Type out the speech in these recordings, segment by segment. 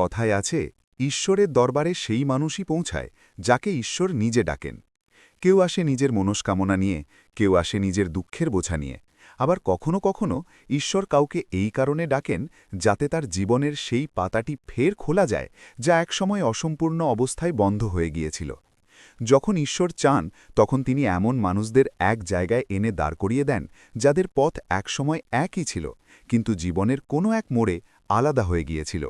কথায় আছে, ঈশ্বরের দরবারে সেই মানুষই পৌঁছায় যাকে ঈশ্বর নিজে ডাকেন। কেউ আসে নিজের মনস্কামনা নিয়ে, কেউ আসে নিজের দুঃখের বোঝা নিয়ে। আবার কখনো কখনো ঈশ্বর কাউকে এই কারণে ডাকেন যাতে তার জীবনের সেই পাতাটি ফের খোলা যায়, যা একসময় অসম্পূর্ণ অবস্থায় বন্ধ হয়ে গিয়েছিল। যখন ঈশ্বর চান, তখন তিনি এমন মানুষদের এক জায়গায় এনে দাঁড় করিয়ে দেন যাদের পথ একসময় একই ছিল, কিন্তু জীবনের কোনো এক মোড়ে আলাদা হয়ে গিয়েছিল।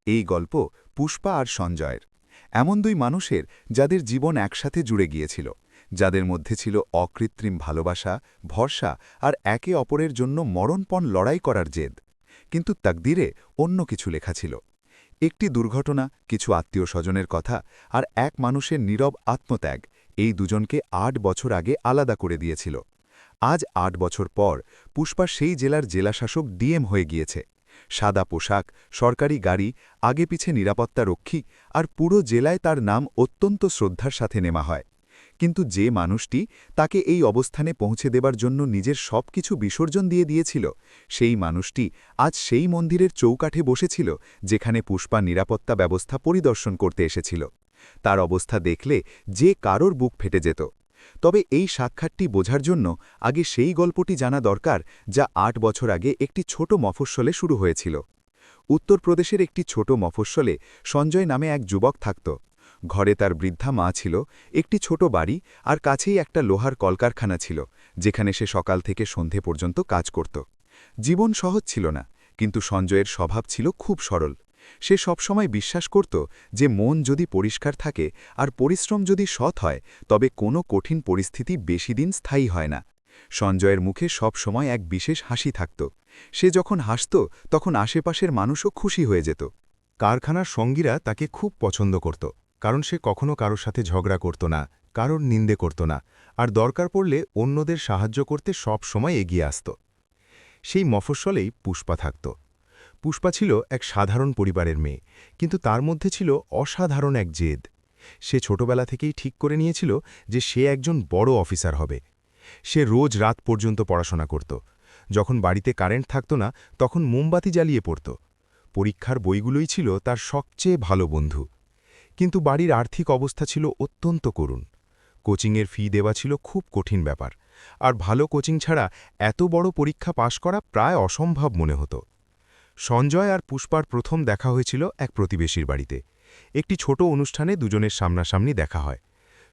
এই গল্প পুষ্পা আর সঞ্জয়ের, এমন দুই মানুষের যাদের জীবন একসাথে জুড়ে গিয়েছিল, যাদের মধ্যে ছিল অকৃত্রিম ভালোবাসা, ভরসা আর একে অপরের জন্য মরণপণ লড়াই করার জেদ। কিন্তু তাকদিরে অন্য কিছু লেখা ছিল। একটি দুর্ঘটনা, কিছু আত্মীয় স্বজনের কথা আর এক মানুষের নীরব আত্মত্যাগ এই দুজনকে ৮ বছর আগে আলাদা করে দিয়েছিল। আজ ৮ বছর পর পুষ্পা সেই জেলার জেলাশাসক ডিএম হয়ে গিয়েছে। সাদা পোশাক, সরকারি গাড়ি, আগে পিছে নিরাপত্তা রক্ষী, আর পুরো জেলায় তার নাম অত্যন্ত শ্রদ্ধার সাথে নেওয়া হয়। কিন্তু যে মানুষটি তাকে এই অবস্থানে পৌঁছে দেবার জন্য নিজের সবকিছু বিসর্জন দিয়ে দিয়েছিল, সেই মানুষটি আজ সেই মন্দিরের চৌকাঠে বসেছিল যেখানে পুষ্পা নিরাপত্তা ব্যবস্থা পরিদর্শন করতে এসেছিল। তার অবস্থা দেখলে যে কারোর বুক ফেটে যেত। তবে এই সাক্ষাৎটি বোঝার জন্য আগে সেই গল্পটি জানা দরকার, যা ৮ বছর আগে একটি ছোট মফস্বলে শুরু হয়েছিল। উত্তরপ্রদেশের একটি ছোট মফস্বলে সঞ্জয় নামে এক যুবক থাকত। ঘরে তার বৃদ্ধা মা ছিল, একটি ছোট বাড়ি, আর কাছেই একটা লোহার কলকারখানা ছিল যেখানে সে সকাল থেকে সন্ধে পর্যন্ত কাজ করত। জীবন সহজ ছিল না, কিন্তু সঞ্জয়ের স্বভাব ছিল খুব সরল। সে সবসময় বিশ্বাস করত যে মন যদি পরিষ্কার থাকে আর পরিশ্রম যদি সৎ হয়, তবে কোনো কঠিন পরিস্থিতি বেশি দিন স্থায়ী হয় না। সঞ্জয়ের মুখে সব সময় এক বিশেষ হাসি থাকত। সে যখন হাসত, তখন আশেপাশের মানুষও খুশি হয়ে যেত। কারখানার সঙ্গীরা তাকে খুব পছন্দ করত, কারণ সে কখনো কারোর সাথে ঝগড়া করত না, কারোর নিন্দে করত না, আর দরকার পড়লে অন্যদের সাহায্য করতে সব সময় এগিয়ে আসত। সেই মফস্বলেই পুষ্পা থাকত। পুষ্পা ছিল এক সাধারণ পরিবারের মেয়ে, কিন্তু তার মধ্যে ছিল অসাধারণ এক জেদ। সে ছোটবেলা থেকেই ঠিক করে নিয়েছিল যে সে একজন বড় অফিসার হবে। সে রোজ রাত পর্যন্ত পড়াশোনা করত। যখন বাড়িতে কারেন্ট থাকত না, তখন মোমবাতি জ্বালিয়ে পড়ত। পরীক্ষার বইগুলোই ছিল তার সবচেয়ে ভালো বন্ধু। কিন্তু বাড়ির আর্থিক অবস্থা ছিল অত্যন্ত করুণ। কোচিংয়ের ফি দেওয়া ছিল খুব কঠিন ব্যাপার, আর ভালো কোচিং ছাড়া এত বড় পরীক্ষা পাশ করা প্রায় অসম্ভব মনে হতো। সঞ্জয় আর পুষ্পার প্রথম দেখা হয়েছিল এক প্রতিবেশীর বাড়িতে। একটি ছোট অনুষ্ঠানে দুজনের সামনাসামনি দেখা হয়।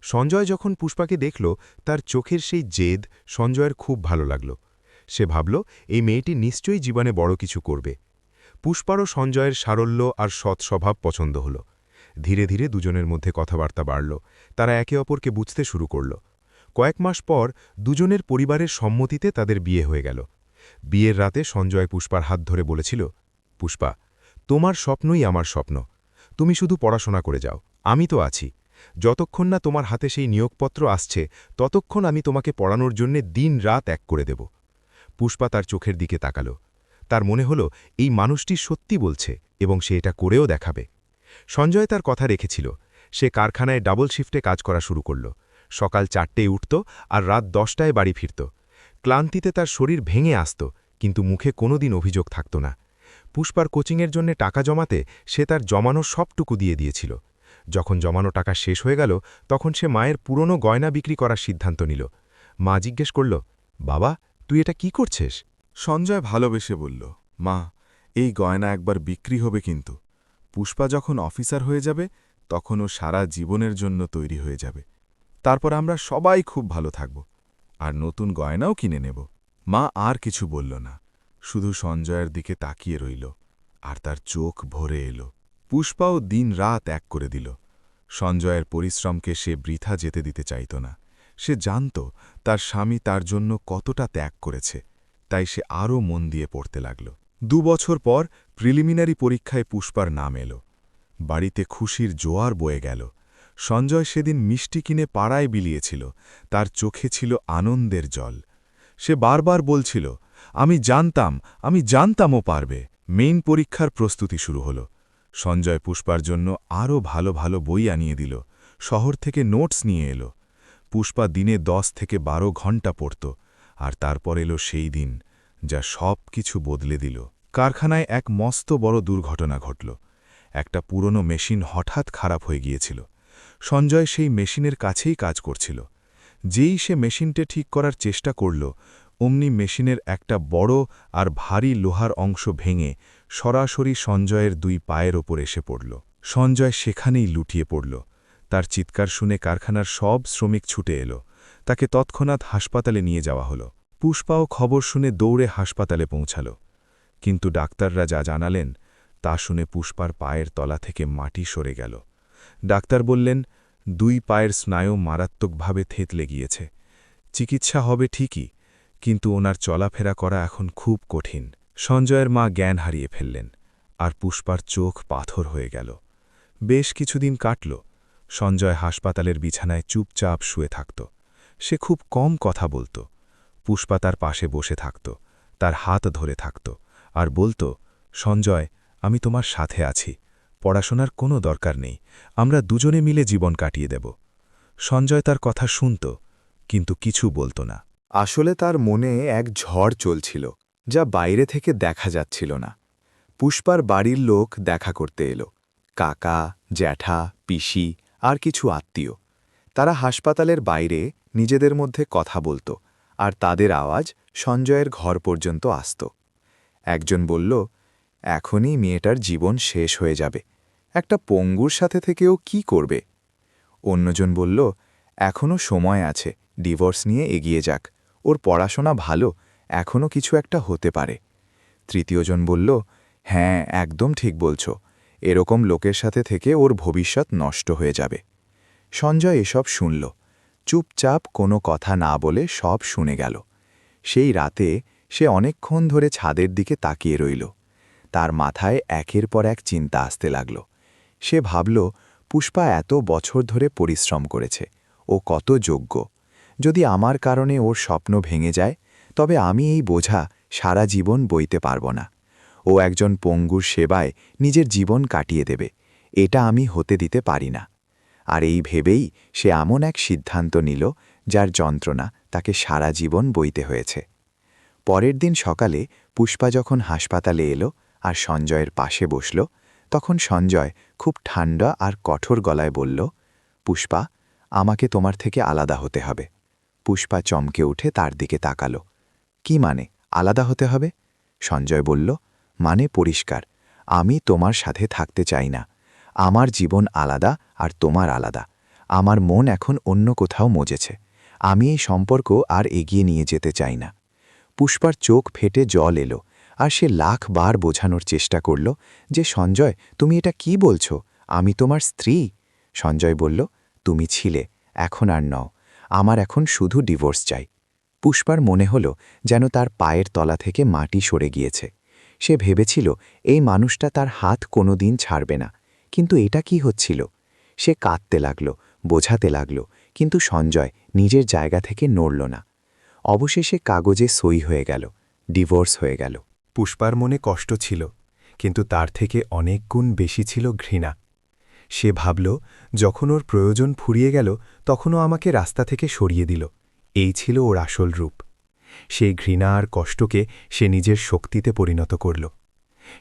সঞ্জয় যখন পুষ্পাকে দেখল, তার চোখের সেই জেদ সঞ্জয়ের খুব ভালো লাগল। সে ভাবল, এই মেয়েটি নিশ্চয়ই জীবনে বড় কিছু করবে। পুষ্পারও সঞ্জয়ের সারল্য আর সৎ স্বভাব পছন্দ হল। ধীরে ধীরে দুজনের মধ্যে কথাবার্তা বাড়ল। তারা একে অপরকে বুঝতে শুরু করল। কয়েক মাস পর দুজনের পরিবারের সম্মতিতে তাদের বিয়ে হয়ে গেল। বিয়ের রাতে সঞ্জয় পুষ্পার হাত ধরে বলেছিল, পুষ্পা, তোমার স্বপ্নই আমার স্বপ্ন। তুমি শুধু পড়াশোনা করে যাও, আমি তো আছি। যতক্ষণ না তোমার হাতে সেই নিয়োগপত্র আসছে, ততক্ষণ আমি তোমাকে পড়ানোর জন্য দিন রাত এক করে দেব। পুষ্পা তার চোখের দিকে তাকাল। তার মনে হল এই মানুষটি সত্যি বলছে এবং সে এটা করেও দেখাবে। সঞ্জয় তার কথা রেখেছিল। সে কারখানায় ডাবল শিফটে কাজ করা শুরু করল। সকাল 4টেয় উঠত আর রাত 10টায় বাড়ি ফিরত। ক্লান্তিতে তার শরীর ভেঙে আসত, কিন্তু মুখে কোনোদিন অভিযোগ থাকত না। পুষ্পার কোচিংয়ের জন্য টাকা জমাতে সে তার জমানো সবটুকু দিয়ে দিয়েছিল। যখন জমানো টাকা শেষ হয়ে গেল, তখন সে মায়ের পুরনো গয়না বিক্রি করার সিদ্ধান্ত নিল। মা জিজ্ঞেস করল, বাবা, তুই এটা কি করছিস? সঞ্জয় ভালোবেসে বলল, মা, এই গয়না একবার বিক্রি হবে, কিন্তু পুষ্পা যখন অফিসার হয়ে যাবে, তখন ও সারা জীবনের জন্য তৈরি হয়ে যাবে। তারপর আমরা সবাই খুব ভালো থাকব, আর নতুন গয়নাও কিনে নেব। মা আর কিছু বলল না, শুধু সঞ্জয়ের দিকে তাকিয়ে রইল, আর তার চোখ ভরে এলো। পুষ্পাও দিন রাত এক করে দিল। সঞ্জয়ের পরিশ্রমকে সে বৃথা যেতে দিতে চাইত না। সে জানত তার স্বামী তার জন্য কতটা ত্যাগ করেছে, তাই সে আরও মন দিয়ে পড়তে লাগল। 2 বছর পর প্রিলিমিনারি পরীক্ষায় পুষ্পার নাম এলো। বাড়িতে খুশির জোয়ার বয়ে গেল। সঞ্জয় সেদিন মিষ্টি কিনে পাড়ায় বিলিয়েছিল। তার চোখে ছিল আনন্দের জল। সে বারবার বলছিল, আমি জানতাম ও পারবে। মেইন পরীক্ষার প্রস্তুতি শুরু হল। সঞ্জয় পুষ্পার জন্য আরও ভালো ভালো বই আনিয়ে দিল। শহর থেকে নোটস নিয়ে এলো। পুষ্পা দিনে 10 থেকে 12 ঘণ্টা পড়ত। আর তারপর এলো সেই দিন, যা সব কিছু বদলে দিল। কারখানায় এক মস্ত বড় দুর্ঘটনা ঘটল। একটা পুরনো মেশিন হঠাৎ খারাপ হয়ে গিয়েছিল। সঞ্জয় সেই মেশিনের কাছেই কাজ করছিল। যেই সে মেশিনটা ঠিক করার চেষ্টা করল, অমনি মেশিনের একটা বড় আর ভারী লোহার অংশ ভেঙে সরাসরি সঞ্জয়ের 2 পায়ের ওপর এসে পড়ল। সঞ্জয় সেখানেই লুটিয়ে পড়ল। তার চিৎকার শুনে কারখানার সব শ্রমিক ছুটে এলো। তাকে তৎক্ষণাৎ হাসপাতালে নিয়ে যাওয়া হলো। পুষ্পাও খবর শুনে দৌড়ে হাসপাতালে পৌঁছাল। কিন্তু ডাক্তাররা যা জানালেন তা শুনে পুষ্পার পায়ের তলা থেকে মাটি সরে গেল। ডাক্তার বললেন 2 পায়ের স্নায়ু মারাত্মকভাবে থেতলে গিয়েছে। চিকিৎসা হবে ঠিকই, কিন্তু ওনার চলাফেরা করা এখন খুব কঠিন। সঞ্জয়ের মা জ্ঞান হারিয়ে ফেললেন, আর পুষ্পার চোখ পাথর হয়ে গেল। বেশ কিছুদিন কাটল। সঞ্জয় হাসপাতালের বিছানায় চুপচাপ শুয়ে থাকত। সে খুব কম কথা বলত। পুষ্পা তার পাশে বসে থাকত, তার হাত ধরে থাকত, আর বলত, সঞ্জয়, আমি তোমার সাথে আছি। পড়াশোনার কোনো দরকার নেই, আমরা দুজনে মিলে জীবন কাটিয়ে দেব। সঞ্জয় তার কথা শুনত, কিন্তু কিছু বলত না। আসলে তার মনে এক ঝড় চলছিল, যা বাইরে থেকে দেখা যাচ্ছিল না। পুষ্পার বাড়ির লোক দেখা করতে এলো। কাকা, জ্যাঠা, পিসি আর কিছু আত্মীয়। তারা হাসপাতালের বাইরে নিজেদের মধ্যে কথা বলত, আর তাদের আওয়াজ সঞ্জয়ের ঘর পর্যন্ত আসত। একজন বলল, এখনই মেয়েটার জীবন শেষ হয়ে যাবে, একটা পঙ্গুর সাথে থেকেও কি করবে। অন্যজন বলল, এখনও সময় আছে, ডিভোর্স নিয়ে এগিয়ে যাক, ওর পড়াশোনা ভালো, এখনও কিছু একটা হতে পারে। তৃতীয়জন বলল, হ্যাঁ, একদম ঠিক বলছো, এরকম লোকের সাথে থেকে ওর ভবিষ্যৎ নষ্ট হয়ে যাবে। সঞ্জয় এসব শুনল, চুপচাপ কোনো কথা না বলে সব শুনে গেল। সেই রাতে সে অনেকক্ষণ ধরে ছাদের দিকে তাকিয়ে রইল। তার মাথায় একের পর এক চিন্তা আসতে লাগল। সে ভাবল, পুষ্পা এত বছর ধরে পরিশ্রম করেছে, ও কত যোগ্য। যদি আমার কারণে ওর স্বপ্ন ভেঙে যায়, তবে আমি এই বোঝা সারা জীবন বইতে পারব না। ও একজন পঙ্গুর সেবায় নিজের জীবন কাটিয়ে দেবে, এটা আমি হতে দিতে পারি না। আর এই ভেবেই সে এমন এক সিদ্ধান্ত নিল, যার যন্ত্রণা তাকে সারা জীবন বইতে হয়েছে। পরের দিন সকালে পুষ্পা যখন হাসপাতালে এলো আর সঞ্জয়ের পাশে বসল, তখন সঞ্জয় খুব ঠান্ডা আর কঠোর গলায় বলল, পুষ্পা, আমাকে তোমার থেকে আলাদা হতে হবে। পুষ্পা চমকে উঠে তার দিকে তাকালো। কি মানে আলাদা হতে হবে? সঞ্জয় বলল, মানে পরিষ্কার, আমি তোমার সাথে থাকতে চাই না। আমার জীবন আলাদা আর তোমার আলাদা। আমার মন এখন অন্য কোথাও মজেছে। আমি এই সম্পর্ক আর এগিয়ে নিয়ে যেতে চাই না। পুষ্পার চোখ ফেটে জল এলো, আর সে লাখবার বোঝানোর চেষ্টা করল যে, সঞ্জয়, তুমি এটা কি বলছো? আমি তোমার স্ত্রী। সঞ্জয় বলল, তুমি ছিলে, এখন আর নও। আমার এখন শুধু ডিভোর্স চাই। পুষ্পার মনে হলো যেন তার পায়ের তলা থেকে মাটি সরে গিয়েছে। সে ভেবেছিল এই মানুষটা তার হাত কোনোদিন ছাড়বে না, কিন্তু এটা কি হচ্ছিল? সে কাঁদতে লাগল, বোঝাতে লাগল, কিন্তু সঞ্জয় নিজের জায়গা থেকে নড়ল না। অবশেষে কাগজে সই হয়ে গেল, ডিভোর্স হয়ে গেল। পুষ্পার মনে কষ্ট ছিল, কিন্তু তার থেকে অনেক গুণ বেশি ছিল ঘৃণা। সে ভাবল, যখন ওর প্রয়োজন ফুরিয়ে গেল তখনও আমাকে রাস্তা থেকে সরিয়ে দিল। এই ছিল ওর আসল রূপ। সেই ঘৃণা আর কষ্টকে সে নিজের শক্তিতে পরিণত করল।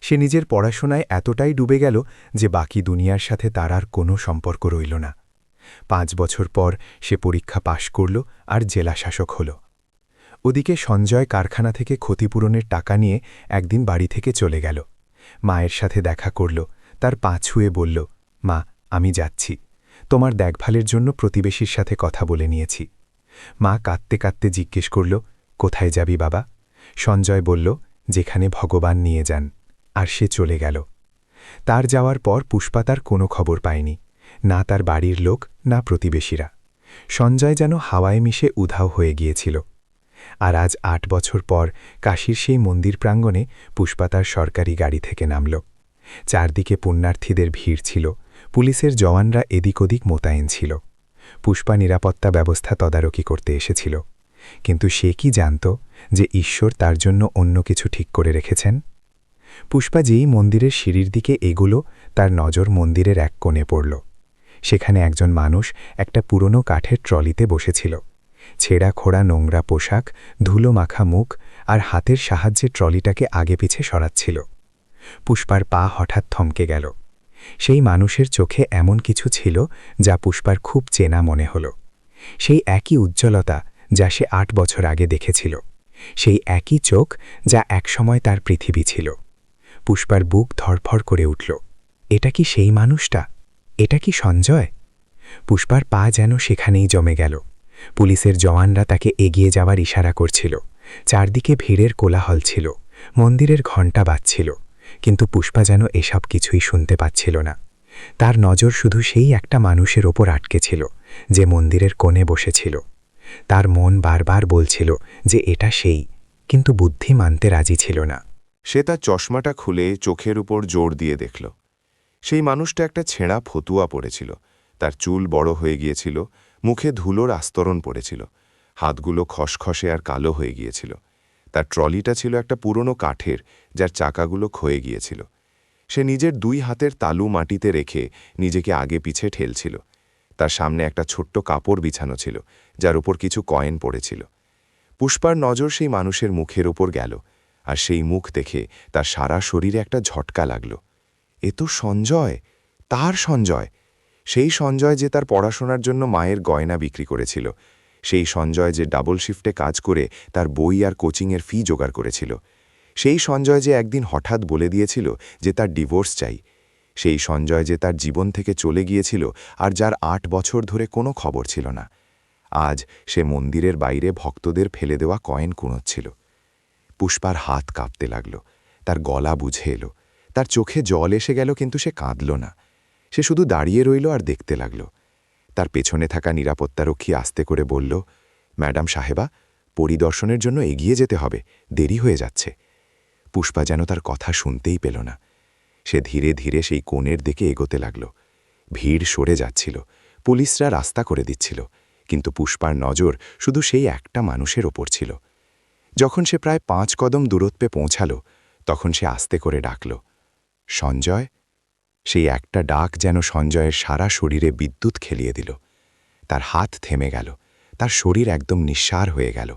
সে নিজের পড়াশোনায় এতটাই ডুবে গেল যে বাকি দুনিয়ার সাথে তার আর কোনো সম্পর্ক রইল না। 5 বছর পর সে পরীক্ষা পাশ করল আর জেলা শাসক হল। ওদিকে সঞ্জয় কারখানা থেকে ক্ষতিপূরণের টাকা নিয়ে একদিন বাড়ি থেকে চলে গেল। মায়ের সাথে দেখা করল, তার পা ছুঁয়ে বলল, মা, আমি যাচ্ছি। তোমার দেখভালের জন্য প্রতিবেশীর সাথে কথা বলে নিয়েছি। মা কাঁদতে কাঁদতে জিজ্ঞেস করল, কোথায় যাবি বাবা? সঞ্জয় বলল, যেখানে ভগবান নিয়ে যান। আর সে চলে গেল। তার যাওয়ার পর পুষ্পা তার কোনো খবর পায়নি, না তার বাড়ির লোক, না প্রতিবেশীরা। সঞ্জয় যেন হাওয়ায় মিশে উধাও হয়ে গিয়েছিল। আর আজ 8 বছর পর কাশীর সেই মন্দির প্রাঙ্গণে পুষ্পা তার সরকারি গাড়ি থেকে নামল। চারদিকে পুণ্যার্থীদের ভিড় ছিল, পুলিশের জওয়ানরা এদিক ওদিক মোতায়েন ছিল। পুষ্পা নিরাপত্তা ব্যবস্থা তদারকি করতে এসেছিল, কিন্তু সে কি জানত যে ঈশ্বর তার জন্য অন্য কিছু ঠিক করে রেখেছেন? পুষ্পা যেই মন্দিরের সিঁড়ির দিকে এগোলো, তার নজর মন্দিরের এক কোণে পড়ল। সেখানে একজন মানুষ একটা পুরনো কাঠের ট্রলিতে বসেছিল। ছেঁড়া খোড়া নোংরা পোশাক, ধুলো মাখা মুখ, আর হাতের সাহায্যে ট্রলিটাকে আগে পিছে সরাচ্ছিল। পুষ্পার পা হঠাৎ থমকে গেল। সেই মানুষের চোখে এমন কিছু ছিল যা পুষ্পার খুব চেনা মনে হল। সেই একই উজ্জ্বলতা যা সে 8 বছর আগে দেখেছিল, সেই একই চোখ যা একসময় তার পৃথিবী ছিল। পুষ্পার বুক ধড়ফড় করে উঠল। এটা কি সেই মানুষটা? এটা কি সঞ্জয়? পুষ্পার পা যেন সেখানেই জমে গেল। পুলিশের জওয়ানরা তাকে এগিয়ে যাওয়ার ইশারা করছিল। চারদিকে ভিড়ের কোলাহল ছিল, মন্দিরের ঘণ্টা বাজছিল, কিন্তু পুষ্পা যেন এসব কিছুই শুনতে পাচ্ছিল না। তার নজর শুধু সেই একটা মানুষের ওপর আটকে ছিল, যে মন্দিরের কোণে বসেছিল। তার মন বারবার বলছিল যে এটা সেই, কিন্তু বুদ্ধি মানতে রাজি ছিল না। সে তার চশমাটা খুলে চোখের উপর জোর দিয়ে দেখল। সেই মানুষটা একটা ছেঁড়া ফতুয়া পড়েছিল, তার চুল বড় হয়ে গিয়েছিল, মুখে ধুলোর আস্তরণ পড়েছিল, হাতগুলো খসখসে আর কালো হয়ে গিয়েছিল। তার ট্রলিটা ছিল একটা পুরনো কাঠের, যার চাকাগুলো ক্ষয়ে গিয়েছিল। সে নিজের 2 হাতের তালু মাটিতে রেখে নিজেকে আগে পিছে ঠেলছিল। তার সামনে একটা ছোট্ট কাপড় বিছানো ছিল, যার উপর কিছু কয়েন পড়েছিল। পুষ্পার নজর সেই মানুষের মুখের ওপর গেল, আর সেই মুখ দেখে তার সারা শরীরে একটা ঝটকা লাগল। এ তো সঞ্জয়, তার সঞ্জয়, সেই সঞ্জয় যে তার পড়াশোনার জন্য মায়ের গয়না বিক্রি করেছিল, সেই সঞ্জয় যে ডাবল শিফটে কাজ করে তার বই আর কোচিংয়ের ফি জোগাড় করেছিল, সেই সঞ্জয় যে একদিন হঠাৎ বলে দিয়েছিল যে তার ডিভোর্স চাই, সেই সঞ্জয় যে তার জীবন থেকে চলে গিয়েছিল আর যার 8 বছর ধরে কোনো খবর ছিল না। আজ সে মন্দিরের বাইরে ভক্তদের ফেলে দেওয়া কয়েন কুড়োচ্ছিল। পুষ্পার হাত কাঁপতে লাগল, তার গলা বুঝে এলো, তার চোখে জল এসে গেল, কিন্তু সে কাঁদল না। সে শুধু দাঁড়িয়ে রইল আর দেখতে লাগল। তার পেছনে থাকা নিরাপত্তারক্ষী আস্তে করে বলল, ম্যাডাম সাহেবা, পরিদর্শনের জন্য এগিয়ে যেতে হবে, দেরি হয়ে যাচ্ছে। পুষ্পা যেন তার কথা শুনতেই পেল না। সে ধীরে ধীরে সেই কোণের দিকে এগোতে লাগল। ভিড় সরে যাচ্ছিল, পুলিশরা রাস্তা করে দিচ্ছিল, কিন্তু পুষ্পার নজর শুধু সেই একটা মানুষের ওপর ছিল। যখন সে প্রায় 5 কদম দূরত্বে পৌঁছাল, তখন সে আস্তে করে ডাকল, সঞ্জয়। সেই একটা ডাক যেন সঞ্জয়ের সারা শরীরে বিদ্যুৎ খেলিয়ে দিল। তার হাত থেমে গেল, তার শরীর একদম নিঃসার হয়ে গেল।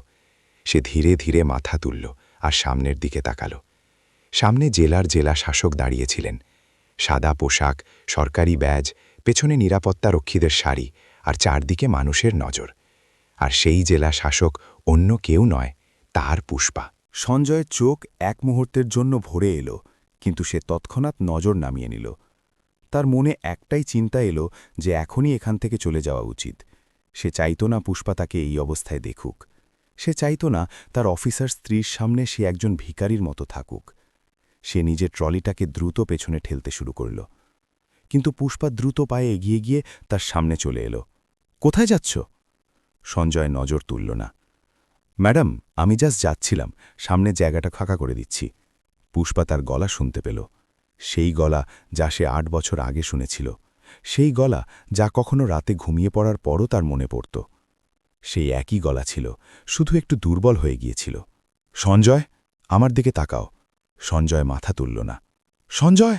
সে ধীরে ধীরে মাথা তুলল আর সামনের দিকে তাকাল। সামনে জেলা শাসক দাঁড়িয়েছিলেন। সাদা পোশাক, সরকারি ব্যাজ, পেছনে নিরাপত্তারক্ষীদের সারি, আর চারদিকে মানুষের নজর। আর সেই জেলা শাসক অন্য কেউ নয়, তার পুষ্পা। সঞ্জয়ের চোখ এক মুহূর্তের জন্য ভরে এলো, কিন্তু সে তৎক্ষণাৎ নজর নামিয়ে নিল। তার মনে একটাই চিন্তা এলো যে এখনই এখান থেকে চলে যাওয়া উচিত। সে চাইত না পুষ্পা তাকে এই অবস্থায় দেখুক। সে চাইত না তার অফিসার স্ত্রীর সামনে সে একজন ভিখারির মতো থাকুক। সে নিজের ট্রলিটাকে দ্রুত পেছনে ঠেলতে শুরু করল, কিন্তু পুষ্পা দ্রুত পায়ে এগিয়ে গিয়ে তার সামনে চলে এলো। কোথায় যাচ্ছ? সঞ্জয় নজর তুলল না। ম্যাডাম, আমি জাস্ট যাচ্ছিলাম, সামনে জায়গাটা ফাঁকা করে দিচ্ছি। পুষ্পা তার গলা শুনতে পেল, সেই গলা যা সে 8 বছর আগে শুনেছিল, সেই গলা যা কখনো রাতে ঘুমিয়ে পড়ার পরও তার মনে পড়ত। সেই একই গলা ছিল, শুধু একটু দুর্বল হয়ে গিয়েছিল। সঞ্জয়, আমার দিকে তাকাও। সঞ্জয় মাথা তুলল না। সঞ্জয়!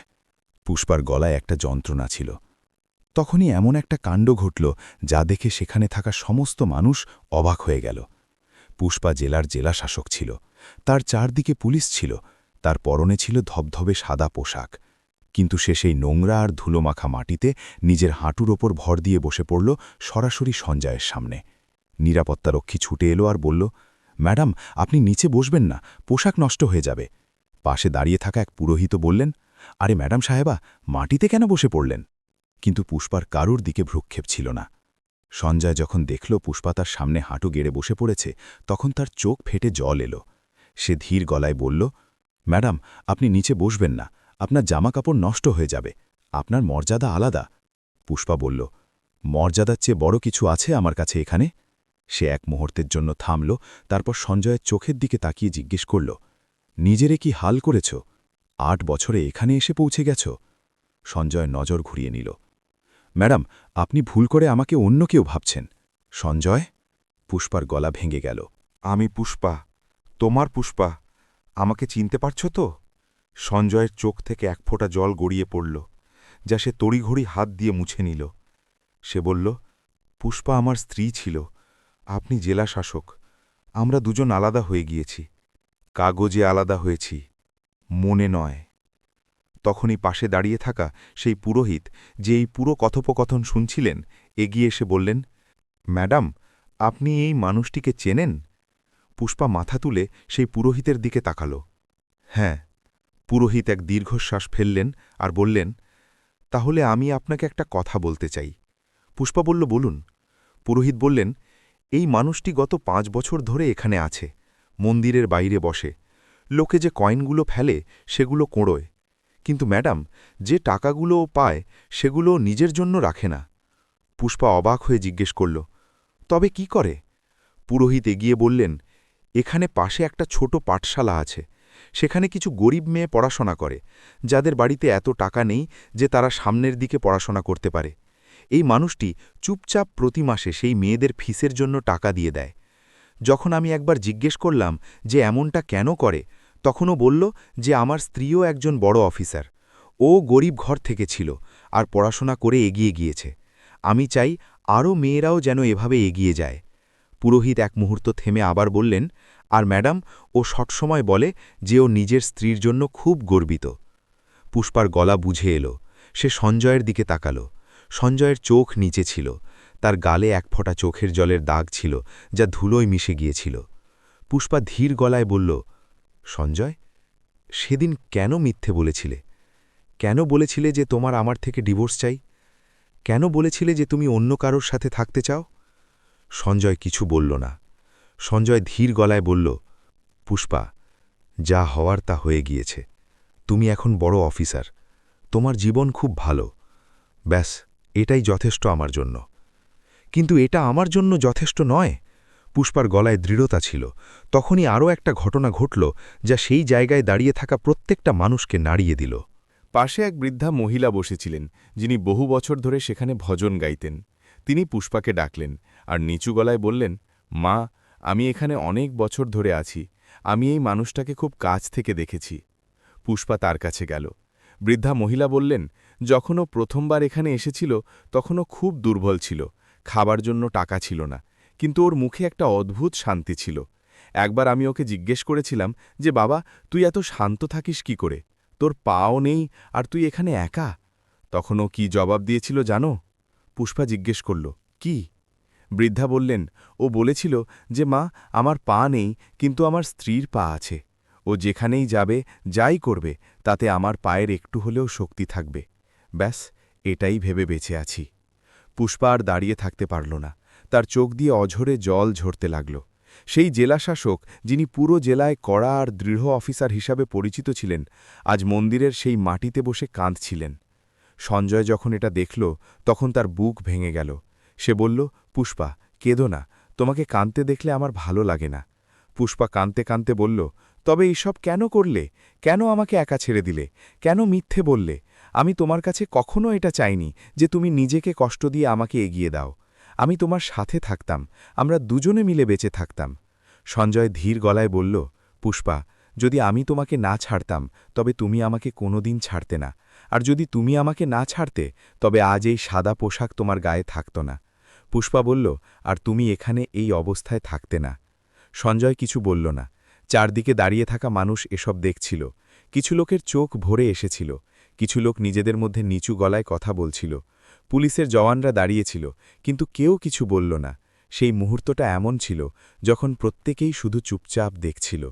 পুষ্পার গলায় একটা যন্ত্রণা ছিল। তখনই এমন একটা কাণ্ড ঘটল যা দেখে সেখানে থাকা সমস্ত মানুষ অবাক হয়ে গেল। পুষ্পা জেলা শাসক ছিল, তার চারদিকে পুলিশ ছিল, তার পরনে ছিল ধবধবে সাদা পোশাক, কিন্তু সে সেই নোংরা আর ধুলোমাখা মাটিতে নিজের হাঁটুর ওপর ভর দিয়ে বসে পড়ল সরাসরি সঞ্জয়ের সামনে। নিরাপত্তারক্ষী ছুটে এলো আর বলল, ম্যাডাম, আপনি নিচে বসবেন না, পোশাক নষ্ট হয়ে যাবে। পাশে দাঁড়িয়ে থাকা এক পুরোহিত বললেন, আরে ম্যাডাম সাহেবা, মাটিতে কেন বসে পড়লেন? কিন্তু পুষ্পার কারুর দিকে ভ্রুক্ষেপ ছিল না। সঞ্জয় যখন দেখল পুষ্পা তার সামনে হাঁটু গেড়ে বসে পড়েছে, তখন তার চোখ ফেটে জল এলো। সে ধীর গলায় বলল, ম্যাডাম, আপনি নিচে বসবেন না, আপনার জামাকাপড় নষ্ট হয়ে যাবে, আপনার মর্যাদা আলাদা। পুষ্পা বলল, মর্যাদার চেয়ে বড় কিছু আছে আমার কাছে এখানে? সে এক মুহূর্তের জন্য থামল, তারপর সঞ্জয়ের চোখের দিকে তাকিয়ে জিজ্ঞেস করল, নিজেরে কি হাল করেছ? 8 বছরে এখানে এসে পৌঁছে গেছ? সঞ্জয় নজর ঘুরিয়ে নিল। ম্যাডাম, আপনি ভুল করে আমাকে অন্য কেউ ভাবছেন। সঞ্জয়? পুষ্পার গলা ভেঙে গেল। আমি পুষ্পা, তোমার পুষ্পা, আমাকে চিনতে পারছ তো? সঞ্জয়ের চোখ থেকে এক ফোঁটা জল গড়িয়ে পড়ল, যা সে তড়িঘড়ি হাত দিয়ে মুছে নিল। সে বলল, পুষ্পা আমার স্ত্রী ছিল, আপনি জেলা শাসক, আমরা দুজন আলাদা হয়ে গিয়েছি, কাগজে আলাদা হয়েছি, মনে নয়। তখনই পাশে দাঁড়িয়ে থাকা সেই পুরোহিত, যে এই পুরো কথোপকথন শুনছিলেন, এগিয়ে এসে বললেন, ম্যাডাম, আপনি এই মানুষটিকে চেনেন? পুষ্পা মাথা তুলে সেই পুরোহিতের দিকে তাকাল। হ্যাঁ। পুরোহিত এক দীর্ঘশ্বাস ফেললেন আর বললেন, তাহলে আমি আপনাকে একটা কথা বলতে চাই। পুষ্পা বলল, বলুন। পুরোহিত বললেন, এই মানুষটি গত 5 বছর ধরে এখানে আছে, মন্দিরের বাইরে বসে। লোকে যে কয়েনগুলো ফেলে সেগুলো কোঁড়োয়, কিন্তু ম্যাডাম, যে টাকাগুলো ও পায় সেগুলো নিজের জন্য রাখে না। পুষ্পা অবাক হয়ে জিজ্ঞেস করল, তবে কি করে? পুরোহিত এগিয়ে বললেন, এখানে পাশে একটা ছোট পাঠশালা আছে, সেখানে কিছু গরিব মেয়ে পড়াশোনা করে, যাদের বাড়িতে এত টাকা নেই যে তারা সামনের দিকে পড়াশোনা করতে পারে। এই মানুষটি চুপচাপ প্রতি মাসে সেই মেয়েদের ফিসের জন্য টাকা দিয়ে দেয়। যখন আমি একবার জিজ্ঞেস করলাম যে এমনটা কেন করে, তখনও বলল যে আমার স্ত্রীও একজন বড় অফিসার। ও গরিব ঘর থেকে ছিল আর পড়াশোনা করে এগিয়ে গিয়েছে। আমি চাই আরও মেয়েরাও যেন এভাবে এগিয়ে যায়। পুরোহিত এক মুহূর্ত থেমে আবার বললেন, আর ম্যাডাম, ও সবসময় বলে যে ও নিজের স্ত্রীর জন্য খুব গর্বিত। পুষ্পার গলা বুঝে এলো। সে সঞ্জয়ের দিকে তাকাল। সঞ্জয়ের চোখ নিচে ছিল, তার গালে এক ফোঁটা চোখের জলের দাগ ছিল যা ধুলোয় মিশে গিয়েছিল। পুষ্পা ধীর গলায় বলল, সঞ্জয়, সেদিন কেন মিথ্যে বলেছিলে? কেন বলেছিলে যে তোমার আমার থেকে ডিভোর্স চাই? কেন বলেছিলে যে তুমি অন্য কারোর সাথে থাকতে চাও? সঞ্জয় কিছু বলল না। সঞ্জয় ধীর গলায় বলল, পুষ্পা, যা হওয়ার তা হয়ে গিয়েছে। তুমি এখন বড় অফিসার, তোমার জীবন খুব ভালো। ব্যাস, এটাই যথেষ্ট আমার জন্য। কিন্তু এটা আমার জন্য যথেষ্ট নয়। পুষ্পার গলায় দৃঢ়তা ছিল। তখনই আরও একটা ঘটনা ঘটল যা সেই জায়গায় দাঁড়িয়ে থাকা প্রত্যেকটা মানুষকে নাড়িয়ে দিল। পাশে এক বৃদ্ধা মহিলা বসেছিলেন, যিনি বহু বছর ধরে সেখানে ভজন গাইতেন। তিনি পুষ্পাকে ডাকলেন আর নিচু গলায় বললেন, মা, আমি এখানে অনেক বছর ধরে আছি। আমি এই মানুষটাকে খুব কাছ থেকে দেখেছি। পুষ্পা তার কাছে গেল। বৃদ্ধা মহিলা বললেন, যখন ও প্রথমবার এখানে এসেছিল তখন ও খুব দুর্বল ছিল, খাবার জন্য টাকা ছিল না, কিন্তু ওর মুখে একটা অদ্ভুত শান্তি ছিল। একবার আমি ওকে জিজ্ঞেস করেছিলাম যে, বাবা, তুই এত শান্ত থাকিস কি করে? তোর পাও নেই আর তুই এখানে একা। তখন ও কি জবাব দিয়েছিল জানো? পুষ্পা জিজ্ঞেস করল, কি? বৃদ্ধা বললেন, ও বলেছিল যে, মা, আমার পা নেই কিন্তু আমার স্ত্রীর পা আছে। ও যেখানেই যাবে, যাই করবে, তাতে আমার পায়ের একটু হলেও শক্তি থাকবে। ব্যাস, এটাই ভেবে বেঁচে আছি। পুষ্পা আর দাঁড়িয়ে থাকতে পারল না। তার চোখ দিয়ে অঝরে জল ঝরতে লাগল। সেই জেলাশাসক, যিনি পুরো জেলায় কড়া আর দৃঢ় অফিসার হিসাবে পরিচিত ছিলেন, আজ মন্দিরের সেই মাটিতে বসে কাঁদছিলেন। সঞ্জয় যখন এটা দেখল তখন তার বুক ভেঙে গেল। সে বলল, পুষ্পা, কেঁদো না, তোমাকে কাঁদতে দেখলে আমার ভালো লাগে না। পুষ্পা কাঁদতে কাঁদতে বলল, তবে এইসব কেন করলে? কেন আমাকে একা ছেড়ে দিলে? কেন মিথ্যে বললে? আমি তোমার কাছে কখনো এটা চাইনি যে তুমি নিজেকে কষ্ট দিয়ে আমাকে এগিয়ে দাও। আমি তোমার সাথে থাকতাম, আমরা দুজনে মিলে বেঁচে থাকতাম। সঞ্জয় ধীর গলায় বলল, পুষ্পা, যদি আমি তোমাকে না ছাড়তাম তবে তুমি আমাকে কোনোদিন ছাড়তে না, আর যদি তুমি আমাকে না ছাড়তে তবে আজ এই সাদা পোশাক তোমার গায়ে থাকত না। পুষ্পা বলল, আর তুমি এখানে এই অবস্থায় থাকতে না। সঞ্জয় কিছু বলল না। চারদিকে দাঁড়িয়ে থাকা মানুষ এসব দেখছিল। কিছু লোকের চোখ ভরে এসেছিল, কিছু লোক নিজেদের মধ্যে নিচু গলায় কথা বলছিল। পুলিশের জওয়ানরা দাঁড়িয়েছিল, কিন্তু কেউ কিছু বলল না। সেই মুহূর্তটা এমন ছিল যখন প্রত্যেকেই শুধু চুপচাপ দেখছিল।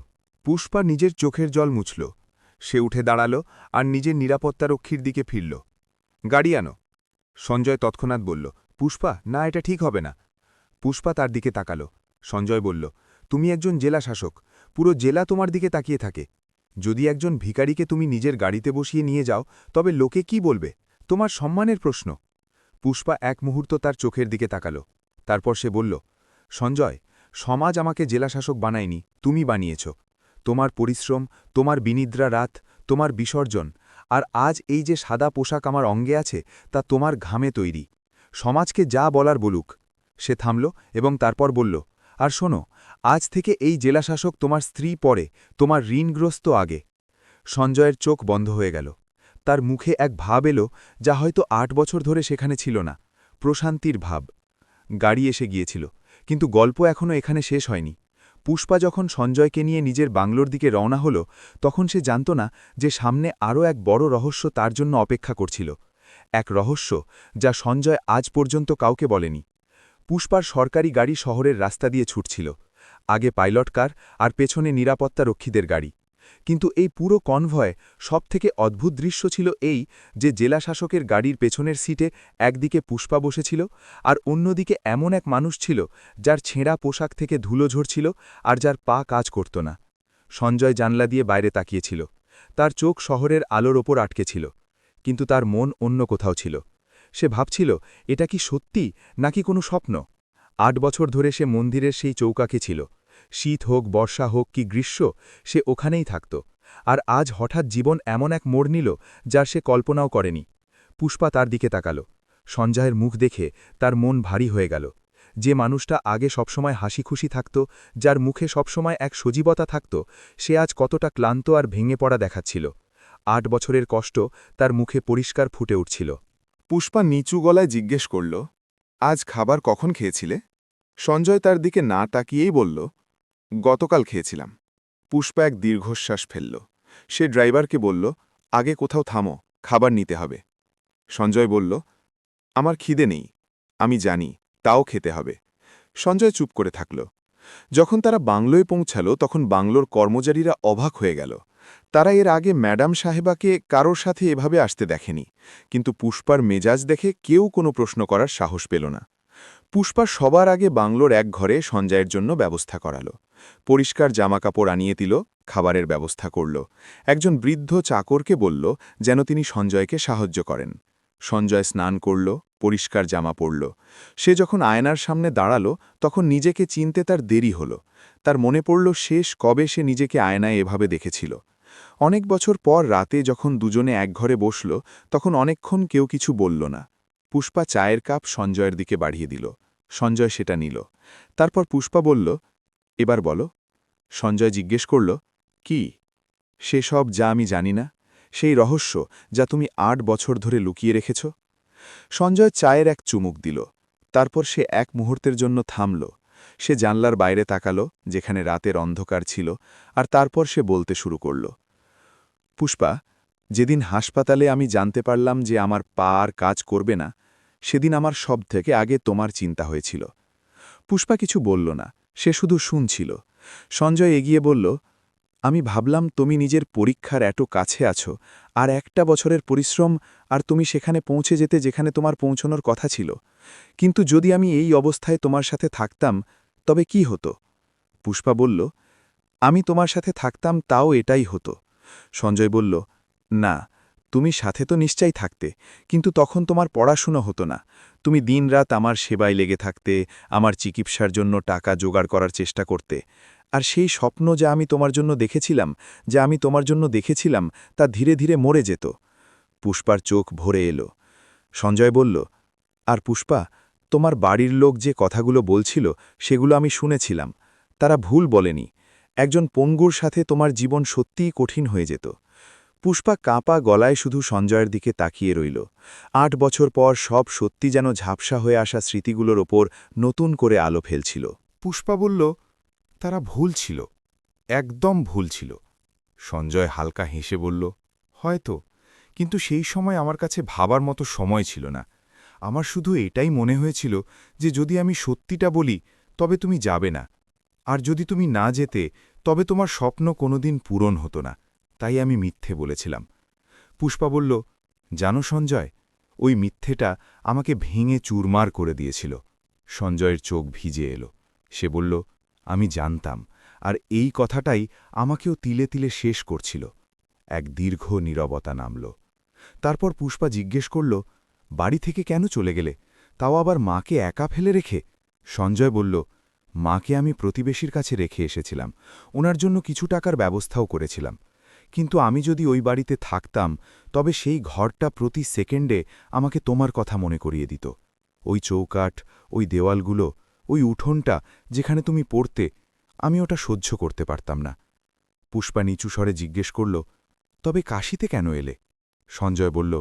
পুষ্পা নিজের চোখের জল মুছল। সে উঠে দাঁড়াল আর নিজের নিরাপত্তারক্ষীর দিকে ফিরল। গাড়ি আনো। সঞ্জয় তৎক্ষণাৎ বলল, পুষ্পা, না, এটা ঠিক হবে না। পুষ্পা তার দিকে তাকাল। সঞ্জয় বলল, তুমি একজন জেলা শাসক, পুরো জেলা তোমার দিকে তাকিয়ে থাকে। যদি একজন ভিখারিকে তুমি নিজের গাড়িতে বসিয়ে নিয়ে যাও তবে লোকে কি বলবে? তোমার সম্মানের প্রশ্ন। পুষ্পা এক মুহূর্ত তার চোখের দিকে তাকাল। তারপর সে বলল, সঞ্জয়, সমাজ আমাকে জেলাশাসক বানায়নি, তুমি বানিয়েছ। তোমার পরিশ্রম, তোমার বিনিদ্রা রাত, তোমার বিসর্জন, আর আজ এই যে সাদা পোশাক আমার অঙ্গে আছে তা তোমার ঘামে তৈরি। সমাজকে যা বলার বলুক। সে থামল এবং তারপর বলল, আর শোনো, আজ থেকে এই জেলাশাসক তোমার স্ত্রী পরে, তোমার ঋণগ্রস্ত আগে। সঞ্জয়ের চোখ বন্ধ হয়ে গেল। তার মুখে এক ভাব এলো যা হয়তো 8 বছর ধরে সেখানে ছিল না, প্রশান্তির ভাব। গাড়ি এসে গিয়েছিল, কিন্তু গল্প এখনও এখানে শেষ হয়নি। পুষ্পা যখন সঞ্জয়কে নিয়ে নিজের বাংলোর দিকে রওনা হল তখন সে জানত না যে সামনে আরও এক বড় রহস্য তার জন্য অপেক্ষা করছিল, এক রহস্য যা সঞ্জয় আজ পর্যন্ত কাউকে বলেনি। পুষ্পার সরকারি গাড়ি শহরের রাস্তা দিয়ে ছুটছিল, আগে পাইলট কার আর পেছনে নিরাপত্তা রক্ষীদের গাড়ি। কিন্তু এই পুরো কনভয় সবথেকে অদ্ভুত দৃশ্য ছিল এই যে জেলাশাসকের গাড়ির পেছনের সিটে একদিকে পুষ্পা বসেছিল আর অন্যদিকে এমন এক মানুষ ছিল যার ছেঁড়া পোশাক থেকে ধুলো ঝরছিল আর যার পা কাজ করত না। সঞ্জয় জানলা দিয়ে বাইরে তাকিয়েছিল, তার চোখ শহরের আলোর ওপর আটকে ছিল, কিন্তু তার মন অন্য কোথাও ছিল। সে ভাবছিল এটা কি সত্যি নাকি কোনো স্বপ্ন। ৮ বছর ধরে সে মন্দিরের সেই চৌকাকে ছিল, শীত হোক বর্ষা হোক কি গ্রীষ্ম সে ওখানেই থাকত। আর আজ হঠাৎ জীবন এমন এক মোড় নিল যার সে কল্পনাও করেনি। পুষ্পা তার দিকে তাকাল, সঞ্জয়ের মুখ দেখে তার মন ভারী হয়ে গেল। যে মানুষটা আগে সবসময় হাসি খুশি থাকত, যার মুখে সবসময় এক সজীবতা থাকত, সে আজ কতটা ক্লান্ত আর ভেঙে পড়া দেখাচ্ছিল। ৮ বছরের কষ্ট তার মুখে পরিষ্কার ফুটে উঠছিল। পুষ্পা নিচু গলায় জিজ্ঞেস করল, আজ খাবার কখন খেয়েছিলে? সঞ্জয় তার দিকে না তাকিয়েই বলল, গতকাল খেয়েছিলাম। পুষ্পা এক দীর্ঘশ্বাস ফেলল। সে ড্রাইভারকে বলল, আগে কোথাও থামো, খাবার নিতে হবে। সঞ্জয় বলল, আমার খিদে নেই, আমি জানি, তাও খেতে হবে। সঞ্জয় চুপ করে থাকল। যখন তারা বাংলোয় পৌঁছাল তখন বাংলোর কর্মচারীরা অবাক হয়ে গেল। তারা এর আগে ম্যাডাম সাহেবাকে কারোর সাথে এভাবে আসতে দেখেনি, কিন্তু পুষ্পার মেজাজ দেখে কেউ কোনো প্রশ্ন করার সাহস পেল না। পুষ্পা সবার আগে বাংলোর এক ঘরে সঞ্জয়ের জন্য ব্যবস্থা করাল। পরিষ্কার জামাকাপড় আনিয়ে দিল, খাবারের ব্যবস্থা করল। একজন বৃদ্ধ চাকরকে বলল যেন তিনি সঞ্জয়কে সাহায্য করেন। সঞ্জয় স্নান করল, পরিষ্কার জামা পরল। সে যখন আয়নার সামনে দাঁড়াল তখন নিজেকে চিনতে তার দেরি হল। তার মনে পড়ল শেষ কবে সে নিজেকে আয়নায় এভাবে দেখেছিল। অনেক বছর পর রাতে যখন দুজনে এক ঘরে বসল তখন অনেকক্ষণ কেউ কিছু বলল না। পুষ্পা চায়ের কাপ সঞ্জয়ের দিকে বাড়িয়ে দিল। সঞ্জয় সেটা নিল। তারপর পুষ্পা বলল, এবার বলো। সঞ্জয় জিজ্ঞেস করল, কি? সেসব যা আমি জানি না, সেই রহস্য যা তুমি ৮ বছর ধরে লুকিয়ে রেখেছ। সঞ্জয় চায়ের এক চুমুক দিল। তারপর সে এক মুহূর্তের জন্য থামল। সে জানলার বাইরে তাকাল, যেখানে রাতের অন্ধকার ছিল, আর তারপর সে বলতে শুরু করল, পুষ্পা, যেদিন হাসপাতালে আমি জানতে পারলাম যে আমার পা আর কাজ করবে না, সেদিন আমার সবথেকে আগে তোমার চিন্তা হয়েছিল। পুষ্পা কিছু বলল না, সে শুধু শুনছিল। সঞ্জয় এগিয়ে বলল, আমি ভাবলাম তুমি নিজের পরীক্ষার এত কাছে আছো, আর 1টা বছরের পরিশ্রম আর তুমি সেখানে পৌঁছে যেতে যেখানে তোমার পৌঁছনোর কথা ছিল। কিন্তু যদি আমি এই অবস্থায় তোমার সাথে থাকতাম তবে কি হতো? পুষ্পা বলল, আমি তোমার সাথে থাকতাম তাও এটাই হতো। সঞ্জয় বলল, না, তুমি সাথে তো নিশ্চয়ই থাকতে, কিন্তু তখন তোমার পড়াশুনো হতো না। তুমি দিনরাত আমার সেবায় লেগে থাকতে, আমার চিকিৎসার জন্য টাকা জোগাড় করার চেষ্টা করতে। আর সেই স্বপ্ন যা আমি তোমার জন্য দেখেছিলাম তা ধীরে ধীরে মরে যেত। পুষ্পার চোখ ভরে এলো। সঞ্জয় বলল, আর পুষ্পা, তোমার বাড়ির লোক যে কথাগুলো বলছিল সেগুলো আমি শুনেছিলাম। তারা ভুল বলেনি। একজন পঙ্গুর সাথে তোমার জীবন সত্যিই কঠিন হয়ে যেত। পুষ্পা কাঁপা গলায় শুধু সঞ্জয়ের দিকে তাকিয়ে রইল। ৮ বছর পর সব সত্যি যেন ঝাপসা হয়ে আসা স্মৃতিগুলোর ওপর নতুন করে আলো ফেলছিল। পুষ্পা বলল, তারা ভুল ছিল, একদম ভুল ছিল। সঞ্জয় হালকা হেসে বলল, হয়তো, কিন্তু সেই সময় আমার কাছে ভাবার মতো সময় ছিল না। আমার শুধু এটাই মনে হয়েছিল যে যদি আমি সত্যিটা বলি তবে তুমি যাবে না, আর যদি তুমি না যেতে তবে তোমার স্বপ্ন কোনোদিন পূরণ হতো না, তাই আমি মিথ্যে বলেছিলাম। পুষ্পা বলল, জানো সঞ্জয়, ওই মিথ্যেটা আমাকে ভেঙে চুরমার করে দিয়েছিল। সঞ্জয়ের চোখ ভিজে এলো। সে বলল, আমি জানতাম, আর এই কথাটাই আমাকেও তিলে তিলে শেষ করছিল। এক দীর্ঘ নীরবতা নামল। তারপর পুষ্পা জিজ্ঞেস করল, বাড়ি থেকে কেন চলে গেলে, তাও আবার মাকে একা ফেলে রেখে? সঞ্জয় বলল, মাকে আমি প্রতিবেশীর কাছে রেখে এসেছিলাম, ওনার জন্য কিছু টাকার ব্যবস্থাও করেছিলাম। কিন্তু আমি যদি ওই বাড়িতে থাকতাম তবে সেই ঘরটা প্রতি সেকেন্ডে আমাকে তোমার কথা মনে করিয়ে দিত। ওই চৌকাঠ, ওই দেওয়ালগুলো, ওই উঠোনটা যেখানে তুমি পড়তে, আমি ওটা সহ্য করতে পারতাম না। পুষ্পা নিচু স্বরে জিজ্ঞেস করল, তবে কাশিতে কেন এলে? সঞ্জয় বলল,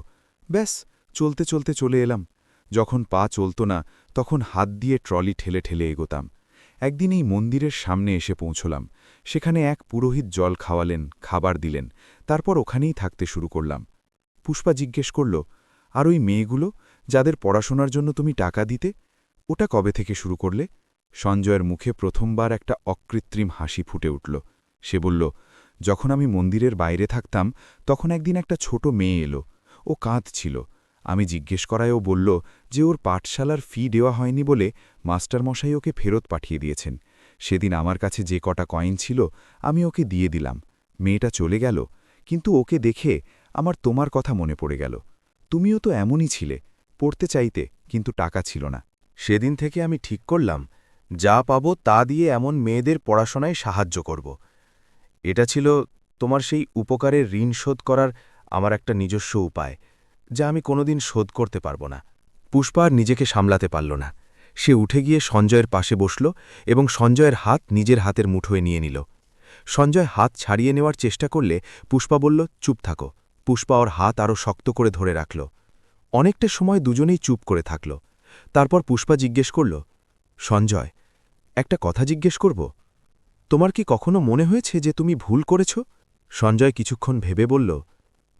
ব্যাস, চলতে চলতে চলে এলাম। যখন পা চলত না তখন হাত দিয়ে ট্রলি ঠেলে ঠেলে এগোতাম। একদিন এই মন্দিরের সামনে এসে পৌঁছলাম। সেখানে এক পুরোহিত জল খাওয়ালেন, খাবার দিলেন, তারপর ওখানেই থাকতে শুরু করলাম। পুষ্পা জিজ্ঞেস করল, আর ওই মেয়েগুলো যাদের পড়াশোনার জন্য তুমি টাকা দিতে, ওটা কবে থেকে শুরু করলে? সঞ্জয়ের মুখে প্রথমবার একটা অকৃত্রিম হাসি ফুটে উঠল। সে বলল, যখন আমি মন্দিরের বাইরে থাকতাম তখন একদিন একটা ছোট মেয়ে এলো। ও কাঁদছিল। আমি জিজ্ঞেস করায় ও বলল যে ওর পাঠশালার ফি দেওয়া হয়নি বলে মাস্টারমশাই ওকে ফেরত পাঠিয়ে দিয়েছেন। সেদিন আমার কাছে যে কটা কয়েন ছিল আমি ওকে দিয়ে দিলাম। মেয়েটা চলে গেল, কিন্তু ওকে দেখে আমার তোমার কথা মনে পড়ে গেল। তুমিও তো এমনই ছিলে, পড়তে চাইতে, কিন্তু টাকা ছিল না। সেদিন থেকে আমি ঠিক করলাম, যা পাবো তা দিয়ে এমন মেয়েদের পড়াশোনায় সাহায্য করব। এটা ছিল তোমার সেই উপকারের ঋণ শোধ করার আমার একটা নিজস্ব উপায়, যা আমি কোনোদিন শোধ করতে পারব না। পুষ্পা আর নিজেকে সামলাতে পারল না। সে উঠে গিয়ে সঞ্জয়ের পাশে বসল এবং সঞ্জয়ের হাত নিজের হাতের মুঠোয় নিয়ে নিল। সঞ্জয় হাত ছাড়িয়ে নেওয়ার চেষ্টা করলে পুষ্পা বলল, চুপ থাকো। পুষ্পা ওর হাত আরও শক্ত করে ধরে রাখল। অনেকটা সময় দুজনেই চুপ করে থাকল। তারপর পুষ্পা জিজ্ঞেস করল, সঞ্জয়, একটা কথা জিজ্ঞেস করব? তোমার কি কখনো মনে হয়েছে যে তুমি ভুল করেছ? সঞ্জয় কিছুক্ষণ ভেবে বলল,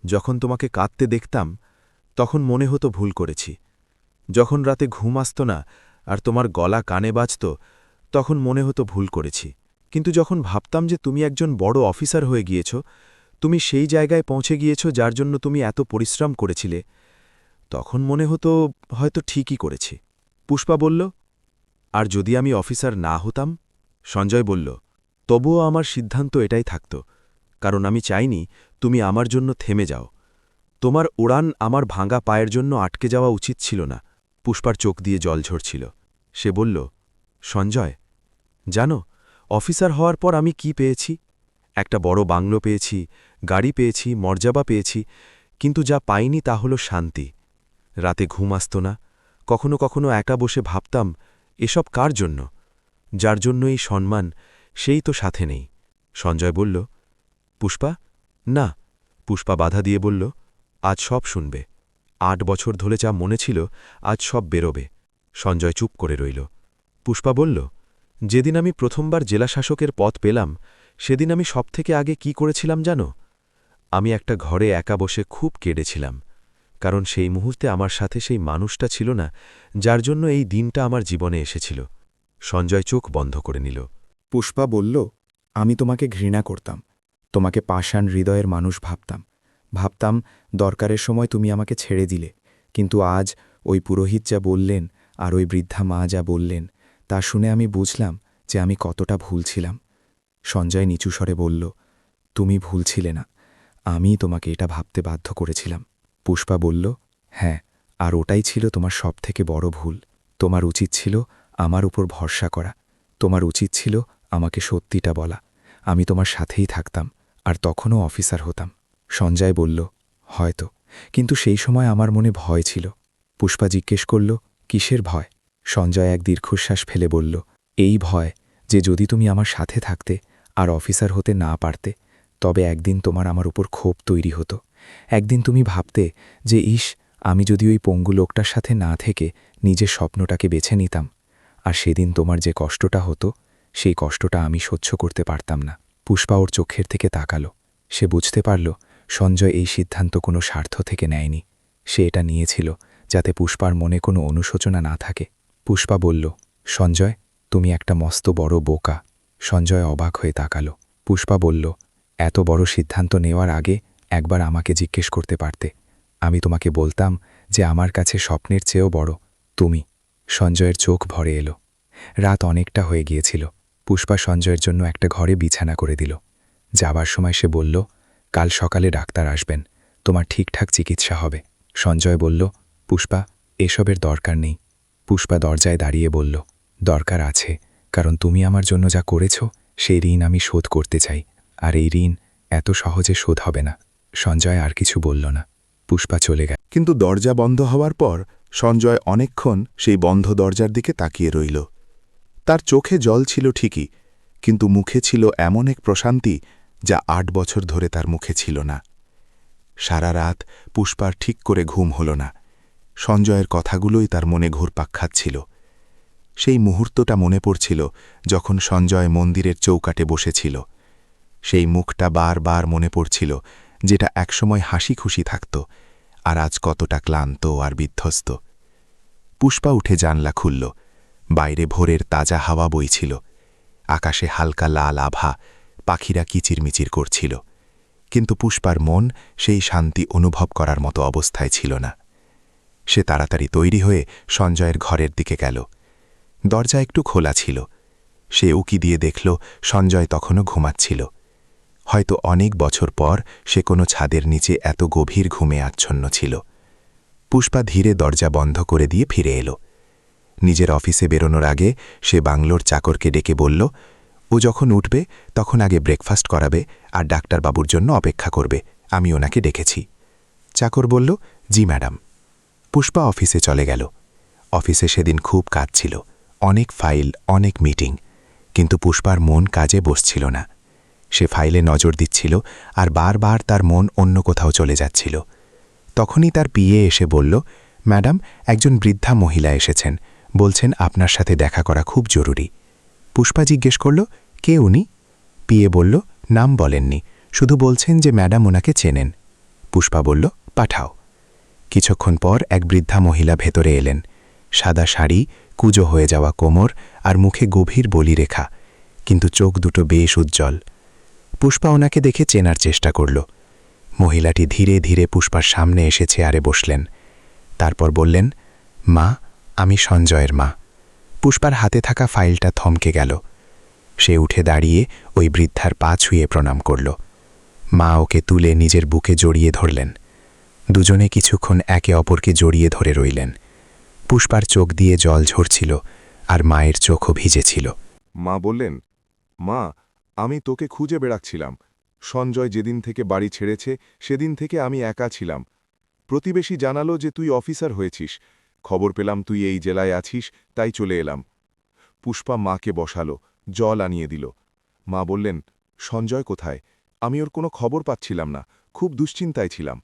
যখন তোমাকে কাঁদতে দেখতাম তখন মনে হতো ভুল করেছি। যখন রাতে ঘুম আসত না আর তোমার গলা কানে বাজত তখন মনে হতো ভুল করেছি। কিন্তু যখন ভাবতাম যে তুমি একজন বড় অফিসার হয়ে গিয়েছ, তুমি সেই জায়গায় পৌঁছে গিয়েছ যার জন্য তুমি এত পরিশ্রম করেছিলে, তখন মনে হতো হয়তো ঠিকই করেছি। পুষ্পা বলল, আর যদি আমি অফিসার না হতাম? সঞ্জয় বলল, তবুও আমার সিদ্ধান্ত এটাই থাকত, কারণ আমি চাইনি তুমি আমার জন্য থেমে যাও। তোমার উড়ান আমার ভাঙা পায়ের জন্য আটকে যাওয়া উচিত ছিল না। পুষ্পার চোখ দিয়ে জল ঝরছিল। সে বলল, সঞ্জয়, জানো অফিসার হওয়ার পর আমি কি পেয়েছি? একটা বড় বাংলো পেয়েছি, গাড়ি পেয়েছি, মর্যাদা পেয়েছি, কিন্তু যা পাইনি তা হল শান্তি। রাতে ঘুম আসত না। কখনো কখনো একা বসে ভাবতাম, এসব কার জন্য? যার জন্য এই সম্মান, সেই তো সাথে নেই। সঞ্জয় বলল, পুষ্পা, না। পুষ্পা বাধা দিয়ে বলল, আজ সব শুনবে। 8 বছর ধরে যা মনে ছিল আজ সব বেরোবে। সঞ্জয় চুপ করে রইল। পুষ্পা বলল, যেদিন আমি প্রথমবার জেলাশাসকের পদ পেলাম সেদিন আমি সবথেকে আগে কি করেছিলাম জানো? আমি একটা ঘরে একা বসে খুব কেঁদেছিলাম, কারণ সেই মুহূর্তে আমার সাথে সেই মানুষটা ছিল না যার জন্য এই দিনটা আমার জীবনে এসেছিল। সঞ্জয় চোখ বন্ধ করে নিল। পুষ্পা বলল, আমি তোমাকে ঘৃণা করতাম, তোমাকে পাষাণ হৃদয়ের মানুষ ভাবতাম। ভাবতাম দরকারের সময় তুমি আমাকে ছেড়ে দিলে, কিন্তু আজ ওই পুরোহিত যা বললেন আর ওই বৃদ্ধা মা যা বললেন তা শুনে আমি বুঝলাম যে আমি কতটা ভুল ছিলাম। সঞ্জয় নিচু স্বরে বলল, তুমি ভুল ছিলে না, আমি তোমাকে এটা ভাবতে বাধ্য করেছিলাম। পুষ্পা বলল, হ্যাঁ, আর ওটাই ছিল তোমার সবথেকে বড় ভুল। তোমার উচিত ছিল আমার উপর ভরসা করা। তোমার উচিত ছিল আমাকে সত্যিটা বলা। আমি তোমার সাথেই থাকতাম, আর তখনও অফিসার হতাম। সঞ্জয় বলল, হয়তো, কিন্তু সেই সময় আমার মনে ভয় ছিল। পুষ্পা জিজ্ঞেস করল, কিসের ভয়? সঞ্জয় এক দীর্ঘশ্বাস ফেলে বলল, এই ভয় যে যদি তুমি আমার সাথে থাকতে আর অফিসার হতে না পারতে, তবে একদিন তোমার আমার উপর ক্ষোভ তৈরি হতো। একদিন তুমি ভাবতে যে ইস, আমি যদি ওই পঙ্গু লোকটার সাথে না থেকে নিজের স্বপ্নটাকে বেছে নিতাম। আর সেদিন তোমার যে কষ্টটা হতো, সেই কষ্টটা আমি সহ্য করতে পারতাম না। পুষ্পা ওর চোখের থেকে তাকালো। সে বুঝতে পারল সঞ্জয় এই সিদ্ধান্ত কোনো স্বার্থ থেকে নেয়নি। সে এটা নিয়েছিল যাতে পুষ্পার মনে কোনো অনুশোচনা না থাকে। পুষ্পা বলল, সঞ্জয়, তুমি একটা মস্ত বড় বোকা। সঞ্জয় অবাক হয়ে তাকালো। পুষ্পা বলল, এত বড় সিদ্ধান্ত নেওয়ার আগে একবার আমাকে জিজ্ঞেস করতে পারতে। আমি তোমাকে বলতাম যে আমার কাছে স্বপ্নের চেয়েও বড় তুমি। সঞ্জয়ের চোখ ভরে এলো। রাত অনেকটা হয়ে গিয়েছিল। পুষ্পা সঞ্জয়ের জন্য একটা ঘরে বিছানা করে দিল। যাবার সময় সে বলল, কাল সকালে ডাক্তার আসবেন, তোমার ঠিকঠাক চিকিৎসা হবে। সঞ্জয় বলল, পুষ্পা, এসবের দরকার নেই। পুষ্পা দরজায় দাঁড়িয়ে বলল, দরকার আছে, কারণ তুমি আমার জন্য যা করেছ সেই ঋণ আমি শোধ করতে চাই, আর এই ঋণ এত সহজে শোধ হবে না। সঞ্জয় আর কিছু বলল না। পুষ্পা চলে গেল। কিন্তু দরজা বন্ধ হওয়ার পর সঞ্জয় অনেকক্ষণ সেই বন্ধ দরজার দিকে তাকিয়ে রইল। তার চোখে জল ছিল ঠিকই, কিন্তু মুখে ছিল এমন এক প্রশান্তি যা 8 বছর ধরে তার মুখে ছিল না। সারা রাত পুষ্পার ঠিক করে ঘুম হল না। সঞ্জয়ের কথাগুলোই তার মনে ঘুরপাক খাচ্ছিল। সেই মুহূর্তটা মনে পড়ছিল যখন সঞ্জয় মন্দিরের চৌকাটে বসেছিল। সেই মুখটা বারবার মনে পড়ছিল, যেটা একসময় হাসি খুশি থাকত, আর আজ কতটা ক্লান্ত আর বিধ্বস্ত। পুষ্পা উঠে জানলা খুলল। বাইরে ভোরের তাজা হাওয়া বইছিল। আকাশে হালকা লাল আভা, পাখিরা কিচিরমিচির করছিল। কিন্তু পুষ্পার মন সেই শান্তি অনুভব করার মতো অবস্থায় ছিল না। সে তাড়াতাড়ি তৈরি হয়ে সঞ্জয়ের ঘরের দিকে গেল। দরজা একটু খোলা ছিল। সে উকি দিয়ে দেখল সঞ্জয় তখনও ঘুমাচ্ছিল। হয়তো অনেক বছর পর সে কোনো ছাদের নিচে এত গভীর ঘুমে আচ্ছন্ন ছিল। পুষ্পা ধীরে দরজা বন্ধ করে দিয়ে ফিরে এলো। নিজের অফিসে বেরোনোর আগে সে বাংলোর চাকরকে ডেকে বলল, ও যখন উঠবে তখন আগে ব্রেকফাস্ট করাবে আর ডাক্তারবাবুর জন্য অপেক্ষা করবে, আমি ওনাকে ডেকেছি। চাকর বলল, জি ম্যাডাম। পুষ্পা অফিসে চলে গেল। অফিসে সেদিন খুব কাজ ছিল, অনেক ফাইল, অনেক মিটিং, কিন্তু পুষ্পার মন কাজে বসছিল না। সে ফাইলে নজর দিচ্ছিল আর বারবার তার মন অন্য কোথাও চলে যাচ্ছিল। তখনই তার পিএ এসে বলল, ম্যাডাম, একজন বৃদ্ধা মহিলা এসেছেন, বলছেন আপনার সাথে দেখা করা খুব জরুরি। পুষ্পা জিজ্ঞেস করল, কে উনি? পিএ বলল, নাম বলেননি, শুধু বলছেন যে ম্যাডাম ওনাকে চেনেন। পুষ্পা বলল, পাঠাও। কিছুক্ষণ পর এক বৃদ্ধা মহিলা ভেতরে এলেন। সাদা শাড়ি, কুঁজো হয়ে যাওয়া কোমর আর মুখে গভীর বলিরেখা, কিন্তু চোখ দুটো বেশ উজ্জ্বল। পুষ্পা ওনাকে দেখে চেনার চেষ্টা করল। মহিলাটি ধীরে ধীরে পুষ্পার সামনে এসে চেয়ারে বসলেন। তারপর বললেন, মা, আমি সঞ্জয়ের মা। পুষ্পার হাতে থাকা ফাইলটা থমকে গেল। সে উঠে দাঁড়িয়ে ওই বৃদ্ধার পা ছুঁয়ে প্রণাম করল। মা ওকে তুলে নিজের বুকে জড়িয়ে ধরলেন। দুজনে কিছুক্ষণ একে অপরকে জড়িয়ে ধরে রইলেন। পুষ্পার চোখ দিয়ে জল ঝরছিল আর মায়ের চোখও ভিজেছিল। মা বললেন, মা, আমি তোকে খুঁজে বেড়াচ্ছিলাম। সঞ্জয় যেদিন থেকে বাড়ি ছেড়েছে সেদিন থেকে আমি একা ছিলাম। প্রতিবেশী জানালো যে তুই অফিসার হয়েছিস। খবর পেলাম তুই এই জেলায় আছিস, তাই চলে এলাম। পুষ্পা মাকে বসালো, জল আনিয়ে দিল। মা বললেন, সঞ্জয় কোথায়? আমি ওর কোনো খবর পাচ্ছিলাম না, খুব দুশ্চিন্তায় ছিলাম।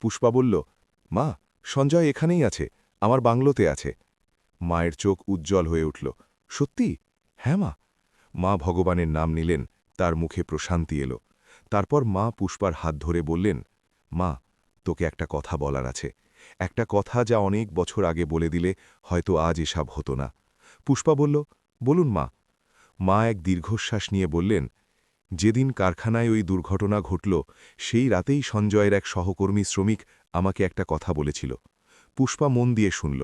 পুষ্পা বলল, মা, সঞ্জয় এখানেই আছে, আমার বাংলোতে আছে। মায়ের চোখ উজ্জ্বল হয়ে উঠল। সত্যি? হ্যাঁ মা। মা ভগবানের নাম নিলেন, তার মুখে প্রশান্তি এলো। তারপর মা পুষ্পার হাত ধরে বললেন, মা, তোকে একটা কথা বলার আছে, একটা কথা যা অনেক বছর আগে বলে দিলে হয়তো আজ এসব হতো না। পুষ্পা বলল, বলুন মা। মা এক দীর্ঘশ্বাস নিয়ে বললেন, যেদিন কারখানায় ওই দুর্ঘটনা ঘটল সেই রাতেই সঞ্জয়ের এক সহকর্মী শ্রমিক আমাকে একটা কথা বলেছিল। পুষ্পা মন দিয়ে শুনল।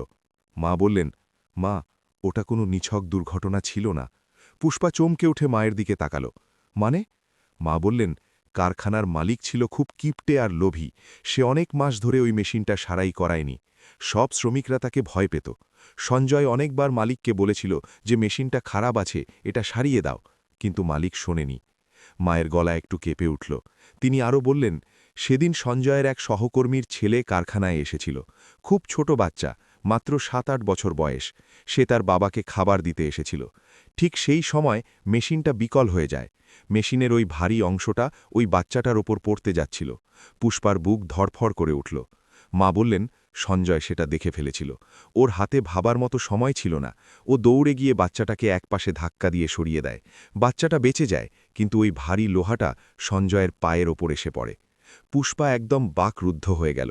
মা বললেন, মা, ওটা কোনো নিছক দুর্ঘটনা ছিল না। পুষ্পা চমকে উঠে মায়ের দিকে তাকাল। মানে? মা বললেন, কারখানার মালিক ছিল খুব কিপটে আর লোভী। সে অনেক মাস ধরে ওই মেশিনটা সারাই করায়নি। সব শ্রমিকরা তাকে ভয় পেত। সঞ্জয় অনেকবার মালিককে বলেছিল যে মেশিনটা খারাপ আছে, এটা সারিয়ে দাও, কিন্তু মালিক শোনেনি। মায়ের গলা একটু কেঁপে উঠল। তিনি আরও বললেন, সেদিন সঞ্জয়ের এক সহকর্মীর ছেলে কারখানায় এসেছিল। খুব ছোট বাচ্চা, মাত্র ৭-৮ বছর বয়স। সে তার বাবাকে খাবার দিতে এসেছিল। ঠিক সেই সময় মেশিনটা বিকল হয়ে যায়। মেশিনের ওই ভারী অংশটা ওই বাচ্চাটার ওপর পড়তে যাচ্ছিল। পুষ্পার বুক ধড়ফড় করে উঠল। মা বললেন, সঞ্জয় সেটা দেখে ফেলেছিল। ওর হাতে ভাবার মতো সময় ছিল না। ও দৌড়ে গিয়ে বাচ্চাটাকে একপাশে ধাক্কা দিয়ে সরিয়ে দেয়। বাচ্চাটা বেঁচে যায়, কিন্তু ওই ভারী লোহাটা সঞ্জয়ের পায়ের ওপর এসে পড়ে। পুষ্পা একদম বাকরুদ্ধ হয়ে গেল।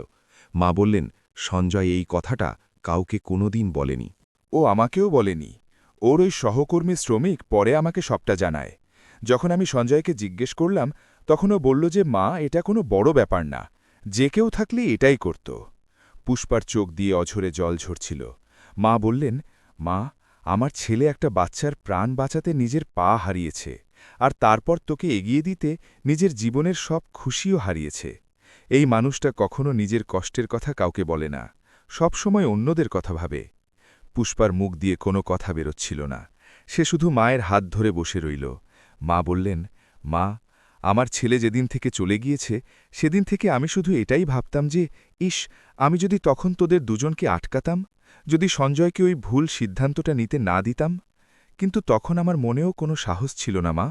মা বললেন, সঞ্জয় এই কথাটা কাউকে কোনোদিন বলেনি। ও আমাকেও বলেনি। ওর ওই সহকর্মী শ্রমিক পরে আমাকে সবটা জানায়। যখন আমি সঞ্জয়কে জিজ্ঞেস করলাম, তখন ও বলল যে মা, এটা কোনো বড় ব্যাপার না, যে কেউ থাকলে এটাই করত। পুষ্পার চোখ দিয়ে অঝরে জল ঝরছিল। মা বললেন, মা, আমার ছেলে একটা বাচ্চার প্রাণ বাঁচাতে নিজের পা হারিয়েছে, আর তারপর তোকে এগিয়ে দিতে নিজের জীবনের সব খুশিও হারিয়েছে। এই মানুষটা কখনো নিজের কষ্টের কথা কাউকে বলে না, সব সময় অন্যদের কথা ভাবে। পুষ্পার মুখ দিয়ে কোনো কথা বেরোচ্ছিল না। সে শুধু মায়ের হাত ধরে বসে রইল। মা বললেন, মা, আমার ছেলে যেদিন থেকে চলে গিয়েছে সেদিন থেকে আমি শুধু এটাই ভাবতাম যে, ইস, আমি যদি তখন তোদের দুজনকে আটকাতাম, যদি সঞ্জয়কে ওই ভুল সিদ্ধান্তটা নিতে না দিতাম। কিন্তু তখন আমার মনেও কোনো সাহস ছিল না মা।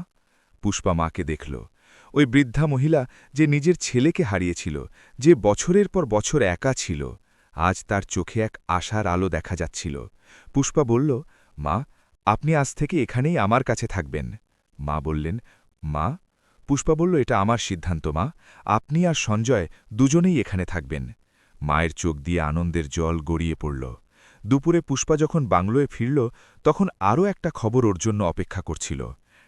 পুষ্পা মাকে দেখল। ওই বৃদ্ধা মহিলা যে নিজের ছেলেকে হারিয়েছিল, যে বছরের পর বছর একা ছিল, আজ তার চোখে এক আশার আলো দেখা যাচ্ছিল। পুষ্পা বলল, মা আপনি আজ থেকে এখানেই আমার কাছে থাকবেন। মা বললেন, মা? পুষ্পা বলল, এটা আমার সিদ্ধান্ত মা, আপনি আর সঞ্জয় দুজনেই এখানে থাকবেন। মায়ের চোখ দিয়ে আনন্দের জল গড়িয়ে পড়ল। দুপুরে পুষ্পা যখন বাংলোয় ফিরল তখন আরও একটা খবর ওর জন্য অপেক্ষা করছিল।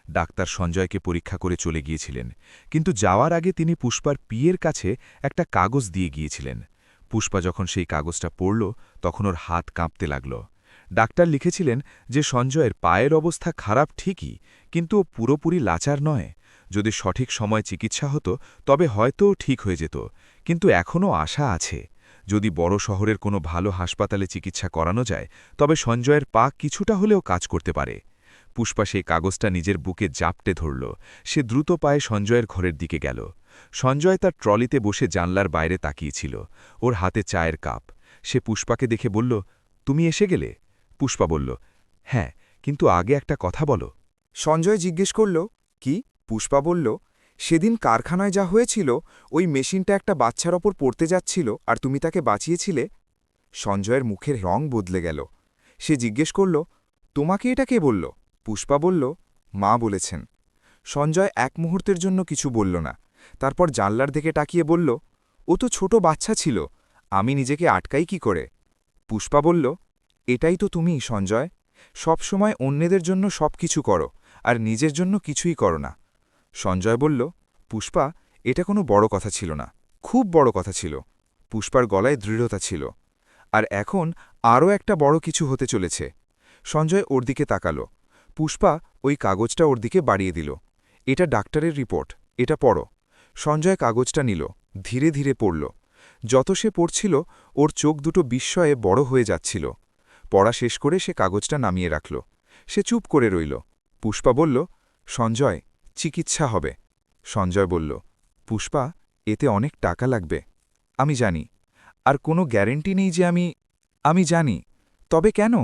ডাক্তার সঞ্জয়কে পরীক্ষা করে চলে গিয়েছিলেন, কিন্তু যাওয়ার আগে তিনি পুষ্পার পিয়ের কাছে একটা কাগজ দিয়ে গিয়েছিলেন। পুষ্পা যখন সেই কাগজটা পড়ল তখন ওর হাত কাঁপতে লাগল। ডাক্তার লিখেছিলেন যে সঞ্জয়ের পায়ের অবস্থা খারাপ ঠিকই, কিন্তু ও পুরোপুরি লাচার নয়। যদি সঠিক সময় চিকিৎসা হতো তবে হয়তো ঠিক হয়ে যেত, কিন্তু এখনও আশা আছে। যদি বড় শহরের কোনো ভালো হাসপাতালে চিকিৎসা করানো যায় তবে সঞ্জয়ের পা কিছুটা হলেও কাজ করতে পারে। পুষ্পা সেই কাগজটা নিজের বুকে জাপটে ধরল। সে দ্রুত পায়ে সঞ্জয়ের ঘরের দিকে গেল। সঞ্জয় তার ট্রলিতে বসে জানলার বাইরে তাকিয়েছিল, ওর হাতে চায়ের কাপ। সে পুষ্পাকে দেখে বলল, তুমি এসে গেলে? পুষ্পা বলল, হ্যাঁ, কিন্তু আগে একটা কথা বলো। সঞ্জয় জিজ্ঞেস করল, কি? পুষ্পা বলল, সেদিন কারখানায় যা হয়েছিল, ওই মেশিনটা একটা বাচ্চার ওপর পড়তে যাচ্ছিল আর তুমি তাকে বাঁচিয়েছিলে। সঞ্জয়ের মুখের রং বদলে গেল। সে জিজ্ঞেস করল, তোমাকে এটা কে বলল? পুষ্পা বলল, মা বলেছেন। সঞ্জয় এক মুহূর্তের জন্য কিছু বলল না। তারপর জানলার দিকে তাকিয়ে বলল, ও তো ছোট বাচ্চা ছিল, আমি নিজেকে আটকাই কি করে? পুষ্পা বলল, এটাই তো তুমি সঞ্জয়, সবসময় অন্যদের জন্য সব কিছু করো আর নিজের জন্য কিছুই করো না। সঞ্জয় বলল, পুষ্পা, এটা কোনো বড় কথা ছিল না, খুব বড় কথা ছিল। পুষ্পার গলায় দৃঢ়তা ছিল। আর এখন আরও একটা বড় কিছু হতে চলেছে। সঞ্জয় ওর দিকে তাকাল। পুষ্পা ওই কাগজটা ওর দিকে বাড়িয়ে দিল। এটা ডাক্তারের রিপোর্ট, এটা পড়ো। সঞ্জয় কাগজটা নিল, ধীরে ধীরে পড়ল। যত সে পড়ছিল ওর চোখ দুটো বিস্ময়ে বড় হয়ে যাচ্ছিল। পড়া শেষ করে সে কাগজটা নামিয়ে রাখল। সে চুপ করে রইল। পুষ্পা বলল, সঞ্জয়, চিকিৎসা হবে। সঞ্জয় বলল, পুষ্পা, এতে অনেক টাকা লাগবে। আমি জানি, আর কোনো গ্যারেন্টি নেই যে আমি জানি। তবে কেন?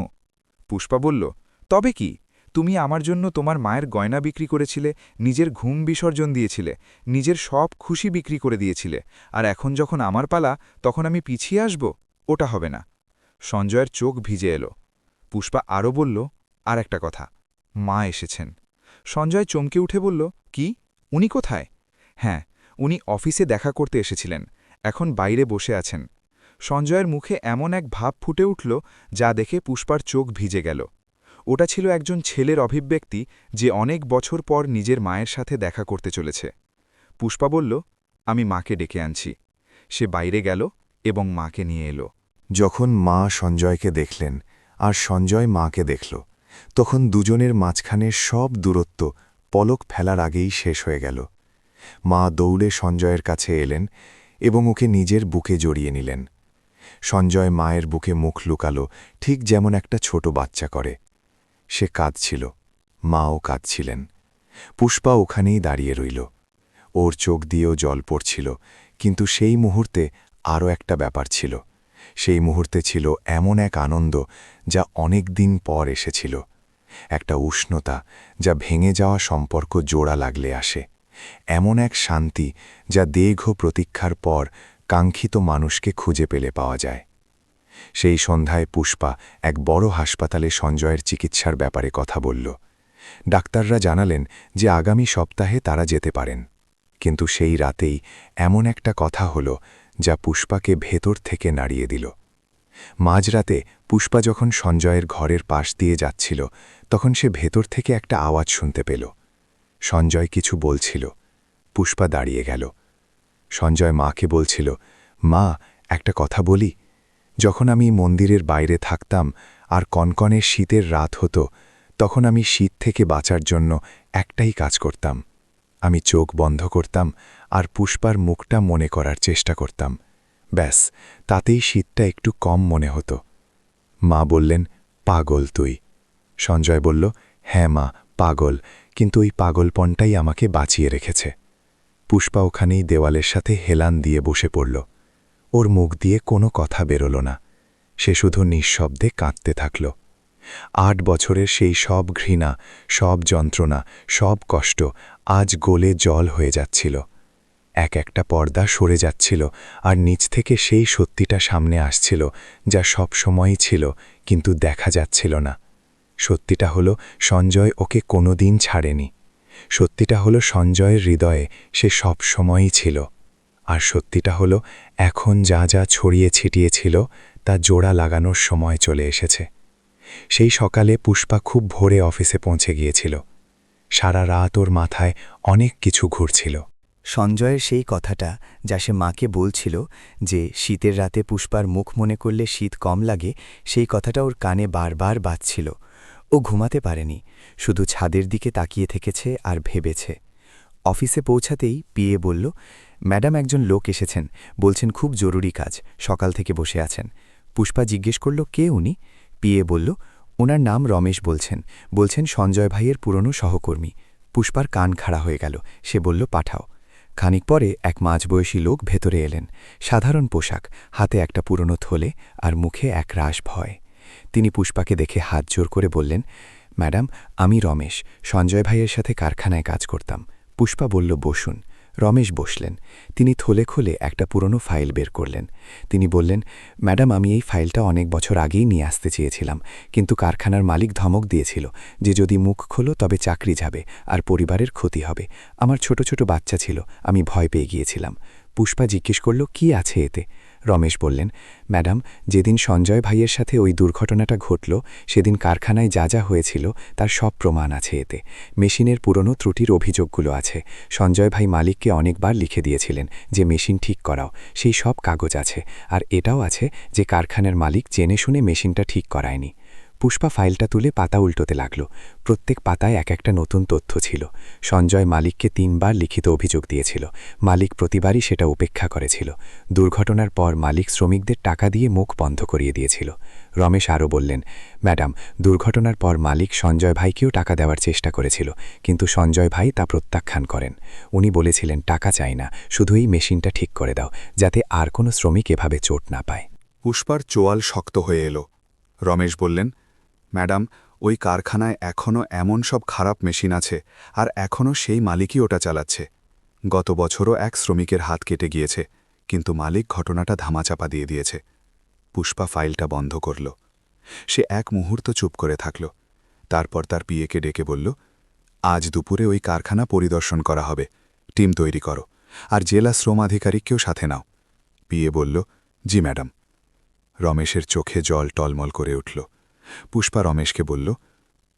পুষ্পা বলল, তবে কি? তুমি আমার জন্য তোমার মায়ের গয়না বিক্রি করেছিলে, নিজের ঘুম বিসর্জন দিয়েছিলে, নিজের সব খুশি বিক্রি করে দিয়েছিলে, আর এখন যখন আমার পালা তখন আমি পিছিয়ে আসব? ওটা হবে না। সঞ্জয়ের চোখ ভিজে এলো। পুষ্পা আরও বলল, আর একটা কথা, মা এসেছেন। সঞ্জয় চমকে উঠে বলল, কি? উনি কোথায়? হ্যাঁ, উনি অফিসে দেখা করতে এসেছিলেন, এখন বাইরে বসে আছেন। সঞ্জয়ের মুখে এমন এক ভাব ফুটে উঠল যা দেখে পুষ্পার চোখ ভিজে গেল। ওটা ছিল একজন ছেলের অভিব্যক্তি যে অনেক বছর পর নিজের মায়ের সাথে দেখা করতে চলেছে। পুষ্পা বলল, আমি মাকে ডেকে আনছি। সে বাইরে গেল এবং মাকে নিয়ে এলো। যখন মা সঞ্জয়কে দেখলেন আর সঞ্জয় মাকে দেখল, তখন দুজনের মাঝখানে সব দূরত্ব পলক ফেলার আগেই শেষ হয়ে গেল। মা দৌড়ে সঞ্জয়ের কাছে এলেন এবং ওকে নিজের বুকে জড়িয়ে নিলেন। সঞ্জয় মায়ের বুকে মুখ লুকালো, ঠিক যেমন একটা ছোট বাচ্চা করে। সে কাঁদছিল, মাও কাঁদছিলেন। পুষ্পা ওখানেই দাঁড়িয়ে রইল। ওর চোখ দিয়েও জল পড়ছিল, কিন্তু সেই মুহূর্তে আরও একটা ব্যাপার ছিল। সেই মুহূর্তে ছিল এমন এক আনন্দ যা অনেক দিন পর এসেছিল, একটা উষ্ণতা যা ভেঙে যাওয়া সম্পর্ক জোড়া লাগলে আসে, এমন এক শান্তি যা দীর্ঘ প্রতীক্ষার পর কাঙ্ক্ষিত মানুষকে খুঁজে পেলে পাওয়া যায়। সেই সন্ধ্যায় পুষ্পা এক বড় হাসপাতালে সঞ্জয়ের চিকিৎসার ব্যাপারে কথা বলল। ডাক্তাররা জানালেন যে আগামী সপ্তাহে তারা যেতে পারেন, কিন্তু সেই রাতেই এমন একটা কথা হলো যা পুষ্পাকে ভেতর থেকে নাড়িয়ে দিল। মাঝরাতে পুষ্পা যখন সঞ্জয়ের ঘরের পাশ দিয়ে যাচ্ছিল তখন সে ভেতর থেকে একটা আওয়াজ শুনতে পেল। সঞ্জয় কিছু বলছিল। পুষ্পা দাঁড়িয়ে গেল। সঞ্জয় মাকে বলছিল, মা, একটা কথা বলি। যখন আমি মন্দিরের বাইরে থাকতাম আর কনকনে শীতের রাত হতো, তখন আমি শীত থেকে বাঁচার জন্য একটাই কাজ করতাম। আমি চোখ বন্ধ করতাম আর পুষ্পার মুখটা মনে করার চেষ্টা করতাম। ব্যাস, তাতেই শীতটা একটু কম মনে হতো। মা বললেন, পাগল তুই। সঞ্জয় বলল, হ্যাঁ মা, পাগল, কিন্তু ওই পাগলপনটাই আমাকে বাঁচিয়ে রেখেছে। পুষ্পা ওখানেই দেওয়ালের সাথে হেলান দিয়ে বসে পড়ল। ওর মুখ দিয়ে কোনো কথা বেরোল না। সে শুধু নিঃশব্দে কাঁদতে থাকল। 8 বছরের সেই সব ঘৃণা, সব যন্ত্রণা, সব কষ্ট আজ গলে জল হয়ে যাচ্ছিল। এক একটা পর্দা সরে যাচ্ছিল আর নিচ থেকে সেই সত্যিটা সামনে আসছিল যা সব সময়ই ছিল কিন্তু দেখা যাচ্ছিল না। সত্যিটা হলো সঞ্জয় ওকে কোনোদিন ছাড়েনি। সত্যিটা হলো সঞ্জয়ের হৃদয়ে সে সব সময়ই ছিল। আর সত্যিটা হলো এখন যা যা ছড়িয়ে ছিটিয়েছিল তা জোড়া লাগানোর সময় চলে এসেছে। সেই সকালে পুষ্পা খুব ভোরে অফিসে পৌঁছে গিয়েছিল। সারা রাত ওর মাথায় অনেক কিছু ঘুরছিল। সঞ্জয়ের সেই কথাটা যা সে মাকে বলছিল যে শীতের রাতে পুষ্পার মুখ মনে করলে শীত কম লাগে, সেই কথাটা ওর কানে বারবার বাজছিল। ও ঘুমাতে পারেনি, শুধু ছাদের দিকে তাকিয়ে থেকেছে আর ভেবেছে। অফিসে পৌঁছাতেই পিএ বলল, ম্যাডাম একজন লোক এসেছেন, বলছেন খুব জরুরি কাজ, সকাল থেকে বসে আছেন। পুষ্পা জিজ্ঞেস করল, কে উনি? পিএ বলল, ওনার নাম রমেশ, বলছেন সঞ্জয় ভাইয়ের পুরনো সহকর্মী। পুষ্পার কান খাড়া হয়ে গেল। সে বলল, পাঠাও। খানিক পরে এক মাঝবয়সী লোক ভেতরে এলেন, সাধারণ পোশাক, হাতে একটা পুরনো থলে আর মুখে এক রাশ ভয়। তিনি পুষ্পাকে দেখে হাত জোর করে বললেন, ম্যাডাম, আমি রমেশ, সঞ্জয় ভাইয়ের সাথে কারখানায় কাজ করতাম। পুষ্পা বলল, বসুন। রমেশ বসলেন। তিনি থলে খুলে একটা পুরনো ফাইল বের করলেন। তিনি বললেন, ম্যাডাম, আমি এই ফাইলটা অনেক বছর আগেই নিয়ে আসতে চেয়েছিলাম, কিন্তু কারখানার মালিক ধমক দিয়েছিল যে যদি মুখ খোলো তবে চাকরি যাবে আর পরিবারের ক্ষতি হবে। আমার ছোট ছোট বাচ্চা ছিল, আমি ভয় পেয়ে গিয়েছিলাম। পুষ্পা জিজ্ঞেস করল, কি আছে এতে? রমেশ বললেন, ম্যাডাম, যেদিন সঞ্জয় ভাইয়ের সাথে ওই দুর্ঘটনাটা ঘটল সেদিন কারখানায় যা যা হয়েছিল তার সব প্রমাণ আছে এতে। মেশিনের পুরনো ত্রুটির অভিযোগগুলো আছে। সঞ্জয় ভাই মালিককে অনেকবার লিখে দিয়েছিলেন যে মেশিন ঠিক করাও, সেই সব কাগজ আছে। আর এটাও আছে যে কারখানার মালিক জেনে শুনে মেশিনটা ঠিক করায়নি। পুষ্পা ফাইলটা তুলে পাতা উল্টোতে লাগল। প্রত্যেক পাতায় এক একটা নতুন তথ্য ছিল। সঞ্জয় মালিককে 3 বার লিখিত অভিযোগ দিয়েছিল। মালিক প্রতিবারই সেটা উপেক্ষা করেছিল। দুর্ঘটনার পর মালিক শ্রমিকদের টাকা দিয়ে মুখ বন্ধ করিয়ে দিয়েছিল। রমেশ আরও বললেন, ম্যাডাম, দুর্ঘটনার পর মালিক সঞ্জয় ভাইকেও টাকা দেওয়ার চেষ্টা করেছিল, কিন্তু সঞ্জয় ভাই তা প্রত্যাখ্যান করেন। উনি বলেছিলেন, টাকা চাই না, শুধু এই মেশিনটা ঠিক করে দাও, যাতে আর কোনো শ্রমিক এভাবে চোট না পায়। পুষ্পার চোয়াল শক্ত হয়ে এলো। রমেশ বললেন, ম্যাডাম, ওই কারখানায় এখনও এমন সব খারাপ মেশিন আছে, আর এখনও সেই মালিকই ওটা চালাচ্ছে। গত বছরও এক শ্রমিকের হাত কেটে গিয়েছে, কিন্তু মালিক ঘটনাটা ধামাচাপা দিয়ে দিয়েছে। পুষ্পা ফাইলটা বন্ধ করল। সে এক মুহূর্ত চুপ করে থাকল। তারপর তার পিএকে ডেকে বলল, আজ দুপুরে ওই কারখানা পরিদর্শন করা হবে, টিম তৈরি করো, আর জেলা শ্রম আধিকারিককেও সাথে নাও। পিএ বলল, জি ম্যাডাম। রমেশের চোখে জল টলমল করে উঠল। পুষ্পা রমেশকে বলল,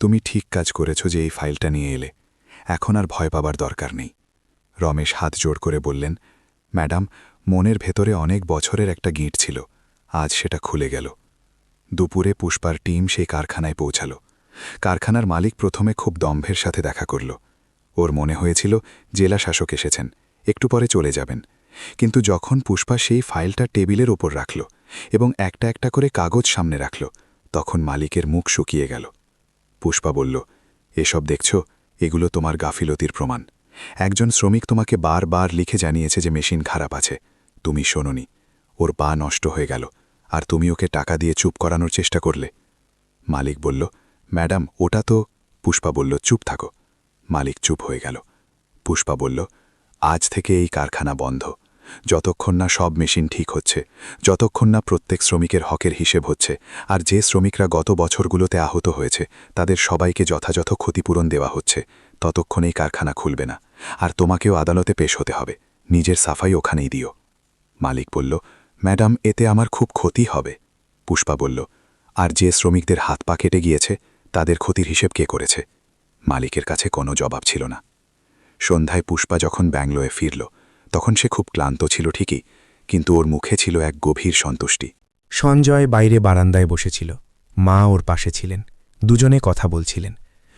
তুমি ঠিক কাজ করেছ যে এই ফাইলটা নিয়ে এলে, এখন আর ভয় পাবার দরকার নেই। রমেশ হাত জোড় করে বললেন, ম্যাডাম, মনের ভেতরে অনেক বছরের একটা গিঁট ছিল, আজ সেটা খুলে গেল। দুপুরে পুষ্পার টিম সেই কারখানায় পৌঁছাল। কারখানার মালিক প্রথমে খুব দম্ভের সাথে দেখা করল। ওর মনে হয়েছিল জেলা শাসক এসেছেন, একটু পরে চলে যাবেন। কিন্তু যখন পুষ্পা সেই ফাইলটা টেবিলের ওপর রাখল এবং একটা একটা করে কাগজ সামনে রাখল, তখন মালিকের মুখ শুকিয়ে গেল। পুষ্পা বলল, এসব দেখছ, এগুলো তোমার গাফিলতির প্রমাণ। একজন শ্রমিক তোমাকে বারবার লিখে জানিয়েছে যে মেশিন খারাপ আছে, তুমি শোনোনি। ওর পা নষ্ট হয়ে গেল, আর তুমি ওকে টাকা দিয়ে চুপ করানোর চেষ্টা করলে। মালিক বলল, ম্যাডাম, ওটা তো। পুষ্পা বলল, চুপ থাকো। মালিক চুপ হয়ে গেল। পুষ্পা বলল, আজ থেকে এই কারখানা বন্ধ, যতক্ষণ না সব মেশিন ঠিক হচ্ছে, যতক্ষণ না প্রত্যেক শ্রমিকের হকের হিসেব হচ্ছে, আর যে শ্রমিকরা গত বছরগুলোতে আহত হয়েছে তাদের সবাইকে যথাযথ ক্ষতিপূরণ দেওয়া হচ্ছে, ততক্ষণ এই কারখানা খুলবে না। আর তোমাকেও আদালতে পেশ হতে হবে, নিজের সাফাই ওখানেই দিও। মালিক বলল, ম্যাডাম, এতে আমার খুব ক্ষতি হবে। পুষ্পা বলল, আর যে শ্রমিকদের হাত পা কেটে গিয়েছে তাদের ক্ষতির হিসেব কে করেছে? মালিকের কাছে কোনো জবাব ছিল না। সন্ধ্যায় পুষ্পা যখন ব্যাঙ্গালোরে ফিরল, তখন সে খুব ক্লান্ত ছিল ঠিকই, কিন্তু ওর মুখে ছিল এক গভীর সন্তুষ্টি। সঞ্জয় বাইরে বারান্দায় বসেছিল। মা ওর পাশে ছিলেন। দুজনে কথা বলছিলেন।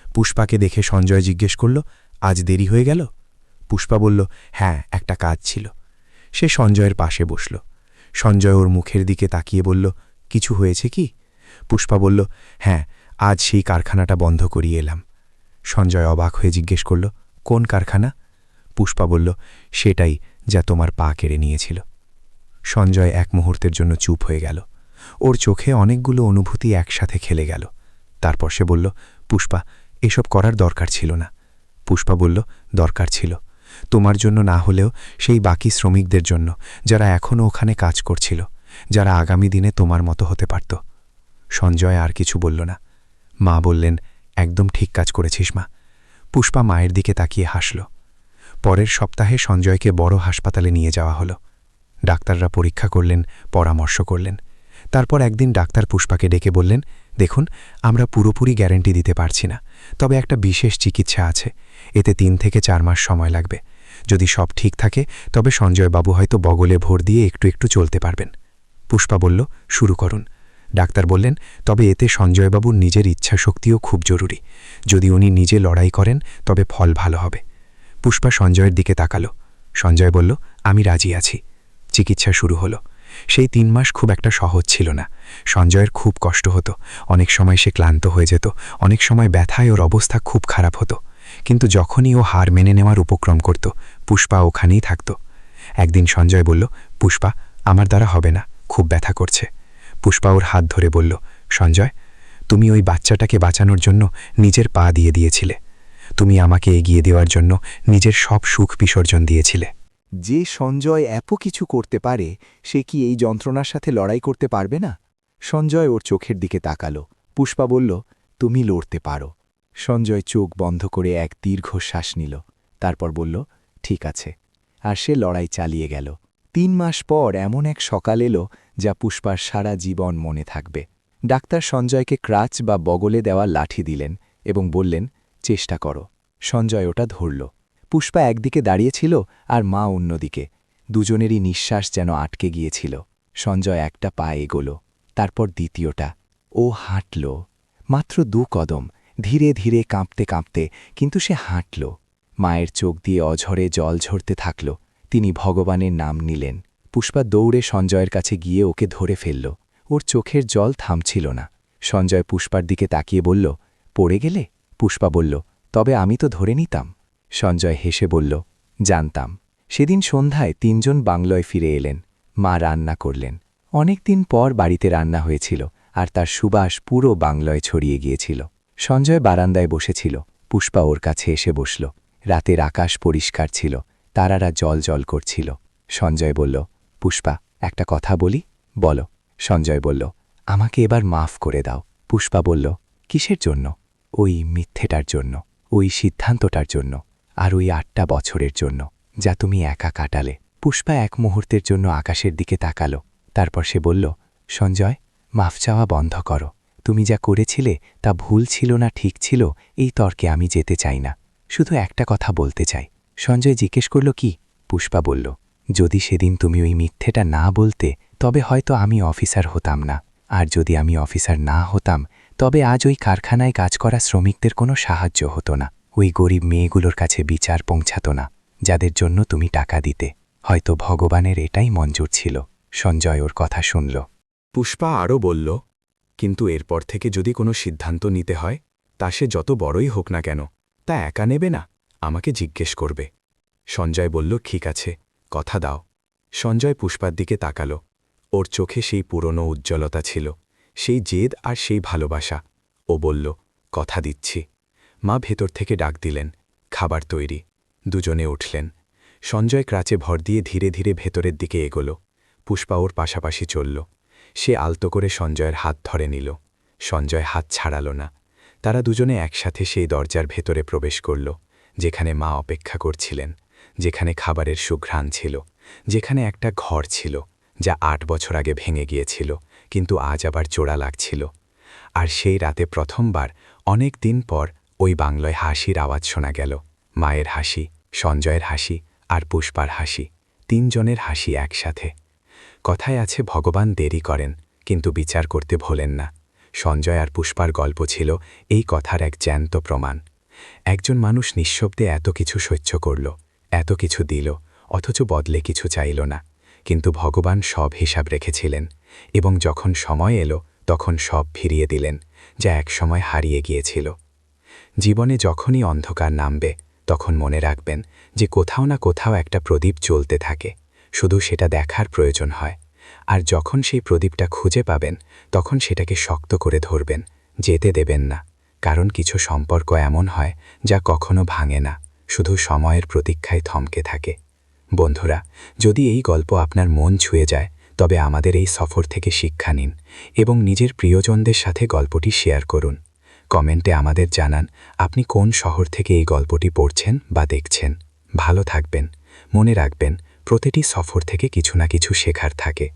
পুষ্পাকে দেখে সঞ্জয় জিজ্ঞেস করল, আজ দেরি হয়ে গেল? পুষ্পা বলল, হ্যাঁ, একটা কাজ ছিল। সে সঞ্জয়ের পাশে বসল। সঞ্জয় ওর মুখের দিকে তাকিয়ে বলল, কিছু হয়েছে কি? পুষ্পা বলল, হ্যাঁ, আজ সেই কারখানাটা বন্ধ করিয়ে এলাম। সঞ্জয় অবাক হয়ে জিজ্ঞেস করল, কোন কারখানা? পুষ্পা বলল, সেটাই যা তোমার পা কেড়ে নিয়েছিল। সঞ্জয় এক মুহূর্তের জন্য চুপ হয়ে গেল। ওর চোখে অনেকগুলো অনুভূতি একসাথে খেলে গেল। তারপর সে বলল, পুষ্পা, এসব করার দরকার ছিল না। পুষ্পা বলল, দরকার ছিল, তোমার জন্য না হলেও সেই বাকি শ্রমিকদের জন্য, যারা এখনও ওখানে কাজ করছিল, যারা আগামী দিনে তোমার মতো হতে পারত। সঞ্জয় আর কিছু বলল না। মা বললেন, একদম ঠিক কাজ করেছিস মা। পুষ্পা মায়ের দিকে তাকিয়ে হাসল। পরের সপ্তাহে সঞ্জয়কে বড় হাসপাতালে নিয়ে যাওয়া হলো। ডাক্তাররা পরীক্ষা করলেন, পরামর্শ করলেন। তারপর একদিন ডাক্তার পুষ্পাকে ডেকে বললেন, দেখুন, আমরা পুরোপুরি গ্যারেন্টি দিতে পারছি না, তবে একটা বিশেষ চিকিৎসা আছে। এতে 3 থেকে 4 মাস সময় লাগবে। যদি সব ঠিক থাকে তবে সঞ্জয়বাবু হয়তো বগলে ভর দিয়ে একটু একটু চলতে পারবেন। পুষ্পা বলল, শুরু করুন। ডাক্তার বললেন, তবে এতে সঞ্জয়বাবুর নিজের ইচ্ছাশক্তিও খুব জরুরি। যদি উনি নিজে লড়াই করেন তবে ফল ভালো হবে। পুষ্পা সঞ্জয়ের দিকে তাকালো। সঞ্জয় বলল, আমি রাজি আছি। চিকিৎসা শুরু হলো। সেই 3 মাস খুব একটা সহজ ছিল না। সঞ্জয়ের খুব কষ্ট হতো। অনেক সময় সে ক্লান্ত হয়ে যেত, অনেক সময় ব্যথায় ওর অবস্থা খুব খারাপ হতো। কিন্তু যখনই ও হার মেনে নেওয়ার উপক্রম করত, পুষ্পা ওখানেই থাকত। একদিন সঞ্জয় বলল, পুষ্পা, আমার দ্বারা হবে না, খুব ব্যথা করছে। পুষ্পা ওর হাত ধরে বলল, সঞ্জয়, তুমি ওই বাচ্চাটাকে বাঁচানোর জন্য নিজের পা দিয়ে দিয়েছিলে। তুমি আমাকে এগিয়ে দেওয়ার জন্য নিজের সব সুখ বিসর্জন দিয়েছিলে। যে সঞ্জয় এত কিছু করতে পারে, সে কি এই যন্ত্রণার সাথে লড়াই করতে পারবে না? সঞ্জয় ওর চোখের দিকে তাকালো। পুষ্পা বলল, তুমি লড়তে পারো। সঞ্জয় চোখ বন্ধ করে এক দীর্ঘ শ্বাস নিল। তারপর বলল, ঠিক আছে। আর সে লড়াই চালিয়ে গেল। 3 মাস পর এমন এক সকাল এলো যা পুষ্পার সারা জীবন মনে থাকবে। ডাক্তার সঞ্জয়কে ক্রাচ বা বগলে দেওয়া লাঠি দিলেন এবং বললেন, চেষ্টা করো। সঞ্জয় ওটা ধরল। পুষ্পা একদিকে দাঁড়িয়েছিল আর মা অন্যদিকে। দুজনেরই নিঃশ্বাস যেন আটকে গিয়েছিল। সঞ্জয় একটা পা এগোল, তারপর দ্বিতীয়টা। ও হাঁটল, মাত্র 2 কদম, ধীরে ধীরে কাঁপতে কাঁপতে, কিন্তু সে হাঁটল। মায়ের চোখ দিয়ে অঝরে জল ঝরতে থাকল। তিনি ভগবানের নাম নিলেন। পুষ্পা দৌড়ে সঞ্জয়ের কাছে গিয়ে ওকে ধরে ফেলল। ওর চোখের জল থামছিল না। সঞ্জয় পুষ্পার দিকে তাকিয়ে বলল, পড়ে গেলে? পুষ্পা বলল, তবে আমি তো ধরে নিতাম। সঞ্জয় হেসে বলল, জানতাম। সেদিন সন্ধ্যায় 3 জন বাংলোয় ফিরে এলেন। মা রান্না করলেন। অনেক দিন পর বাড়িতে রান্না হয়েছিল, আর তার সুবাস পুরো বাংলোয় ছড়িয়ে গিয়েছিল। সঞ্জয় বারান্দায় বসেছিল। পুষ্পা ওর কাছে এসে বসল। রাতের আকাশ পরিষ্কার ছিল, তারারা জল জল করছিল। সঞ্জয় বলল, পুষ্পা, একটা কথা বলি? বলো। সঞ্জয় বলল, আমাকে এবার মাফ করে দাও। পুষ্পা বলল, কিসের জন্য? ওই মিথ্যেটার জন্য, ওই সিদ্ধান্তটার জন্য, আর ওই 8টা বছরের জন্য যা তুমি একা কাটালে। পুষ্পা এক মুহূর্তের জন্য আকাশের দিকে তাকালো। তারপর সে বলল, সঞ্জয়, মাফ চাওয়া বন্ধ করো। তুমি যা করেছিলে তা ভুল ছিল না ঠিক ছিল, এই তর্কে আমি যেতে চাই না। শুধু একটা কথা বলতে চাই। সঞ্জয় জিজ্ঞেস করল, কি? পুষ্পা বলল, যদি সেদিন তুমি ওই মিথ্যেটা না বলতে তবে হয়তো আমি অফিসার হতাম না, আর যদি আমি অফিসার না হতাম তবে আজ ওই কারখানায় কাজ করা শ্রমিকদের কোনো সাহায্য হতো না। ওই গরিব মেয়েগুলোর কাছে বিচার পৌঁছাতো না, যাদের জন্য তুমি টাকা দিতে। হয়তো ভগবানের এটাই মঞ্জুর ছিল। সঞ্জয় ওর কথা শুনল। পুষ্পা আরও বলল, কিন্তু এরপর থেকে যদি কোনো সিদ্ধান্ত নিতে হয়, তা সে যত বড়ই হোক না কেন, তা একা নেবে না, আমাকে জিজ্ঞেস করবে। সঞ্জয় বলল, ঠিক আছে, কথা দাও। সঞ্জয় পুষ্পার দিকে তাকাল। ওর চোখে সেই পুরনো উজ্জ্বলতা ছিল, সেই জেদ আর সেই ভালোবাসা। ও বলল, কথা দিচ্ছি। মা ভেতর থেকে ডাক দিলেন, খাবার তৈরি। দুজনে উঠলেন। সঞ্জয় ক্রাচে ভর দিয়ে ধীরে ধীরে ভেতরের দিকে এগোল। পুষ্পা ওর পাশাপাশি চলল। সে আলতো করে সঞ্জয়ের হাত ধরে নিল। সঞ্জয় হাত ছাড়াল না। তারা দুজনে একসাথে সেই দরজার ভেতরে প্রবেশ করল, যেখানে মা অপেক্ষা করছিলেন, যেখানে খাবারের সুঘ্রাণ ছিল, যেখানে একটা ঘর ছিল যা 8 বছর আগে ভেঙে গিয়েছিল, কিন্তু আজ আবার জোড়া লাগছিল। আর সেই রাতে প্রথমবার অনেক দিন পর ওই বাংলায় হাসির আওয়াজ শোনা গেল। মায়ের হাসি, সঞ্জয়ের হাসি আর পুষ্পার হাসি, 3 জনের হাসি একসাথে। কথায় আছে, ভগবান দেরি করেন কিন্তু বিচার করতে ভোলেন না। সঞ্জয় আর পুষ্পার গল্প ছিল এই কথার এক জ্যান্ত প্রমাণ। একজন মানুষ নিঃশব্দে এত কিছু সহ্য করল, এত কিছু দিল, অথচ বদলে কিছু চাইল না। কিন্তু ভগবান সব হিসাব রেখেছিলেন, এবং যখন সময় এলো তখন সব ফিরিয়ে দিলেন, যা একসময় হারিয়ে গিয়েছিল। জীবনে যখনই অন্ধকার নামবে তখন মনে রাখবেন যে কোথাও না কোথাও একটা প্রদীপ জ্বলতে থাকে, শুধু সেটা দেখার প্রয়োজন হয়। আর যখন সেই প্রদীপটা খুঁজে পাবেন তখন সেটাকে শক্ত করে ধরবেন, যেতে দেবেন না। কারণ কিছু সম্পর্ক এমন হয় যা কখনো ভাঙে না, শুধু সময়ের প্রতীক্ষায় থমকে থাকে। বন্ধুরা, যদি এই গল্প আপনার মন ছুঁয়ে যায় তবে আমাদের এই সফর থেকে শিক্ষা নিন এবং নিজের প্রিয়জনদের সাথে গল্পটি শেয়ার করুন। কমেন্টে আমাদের জানান আপনি কোন শহর থেকে এই গল্পটি পড়ছেন বা দেখছেন। ভালো থাকবেন, মনে রাখবেন প্রতিটি সফর থেকে কিছু না কিছু শেখার থাকে।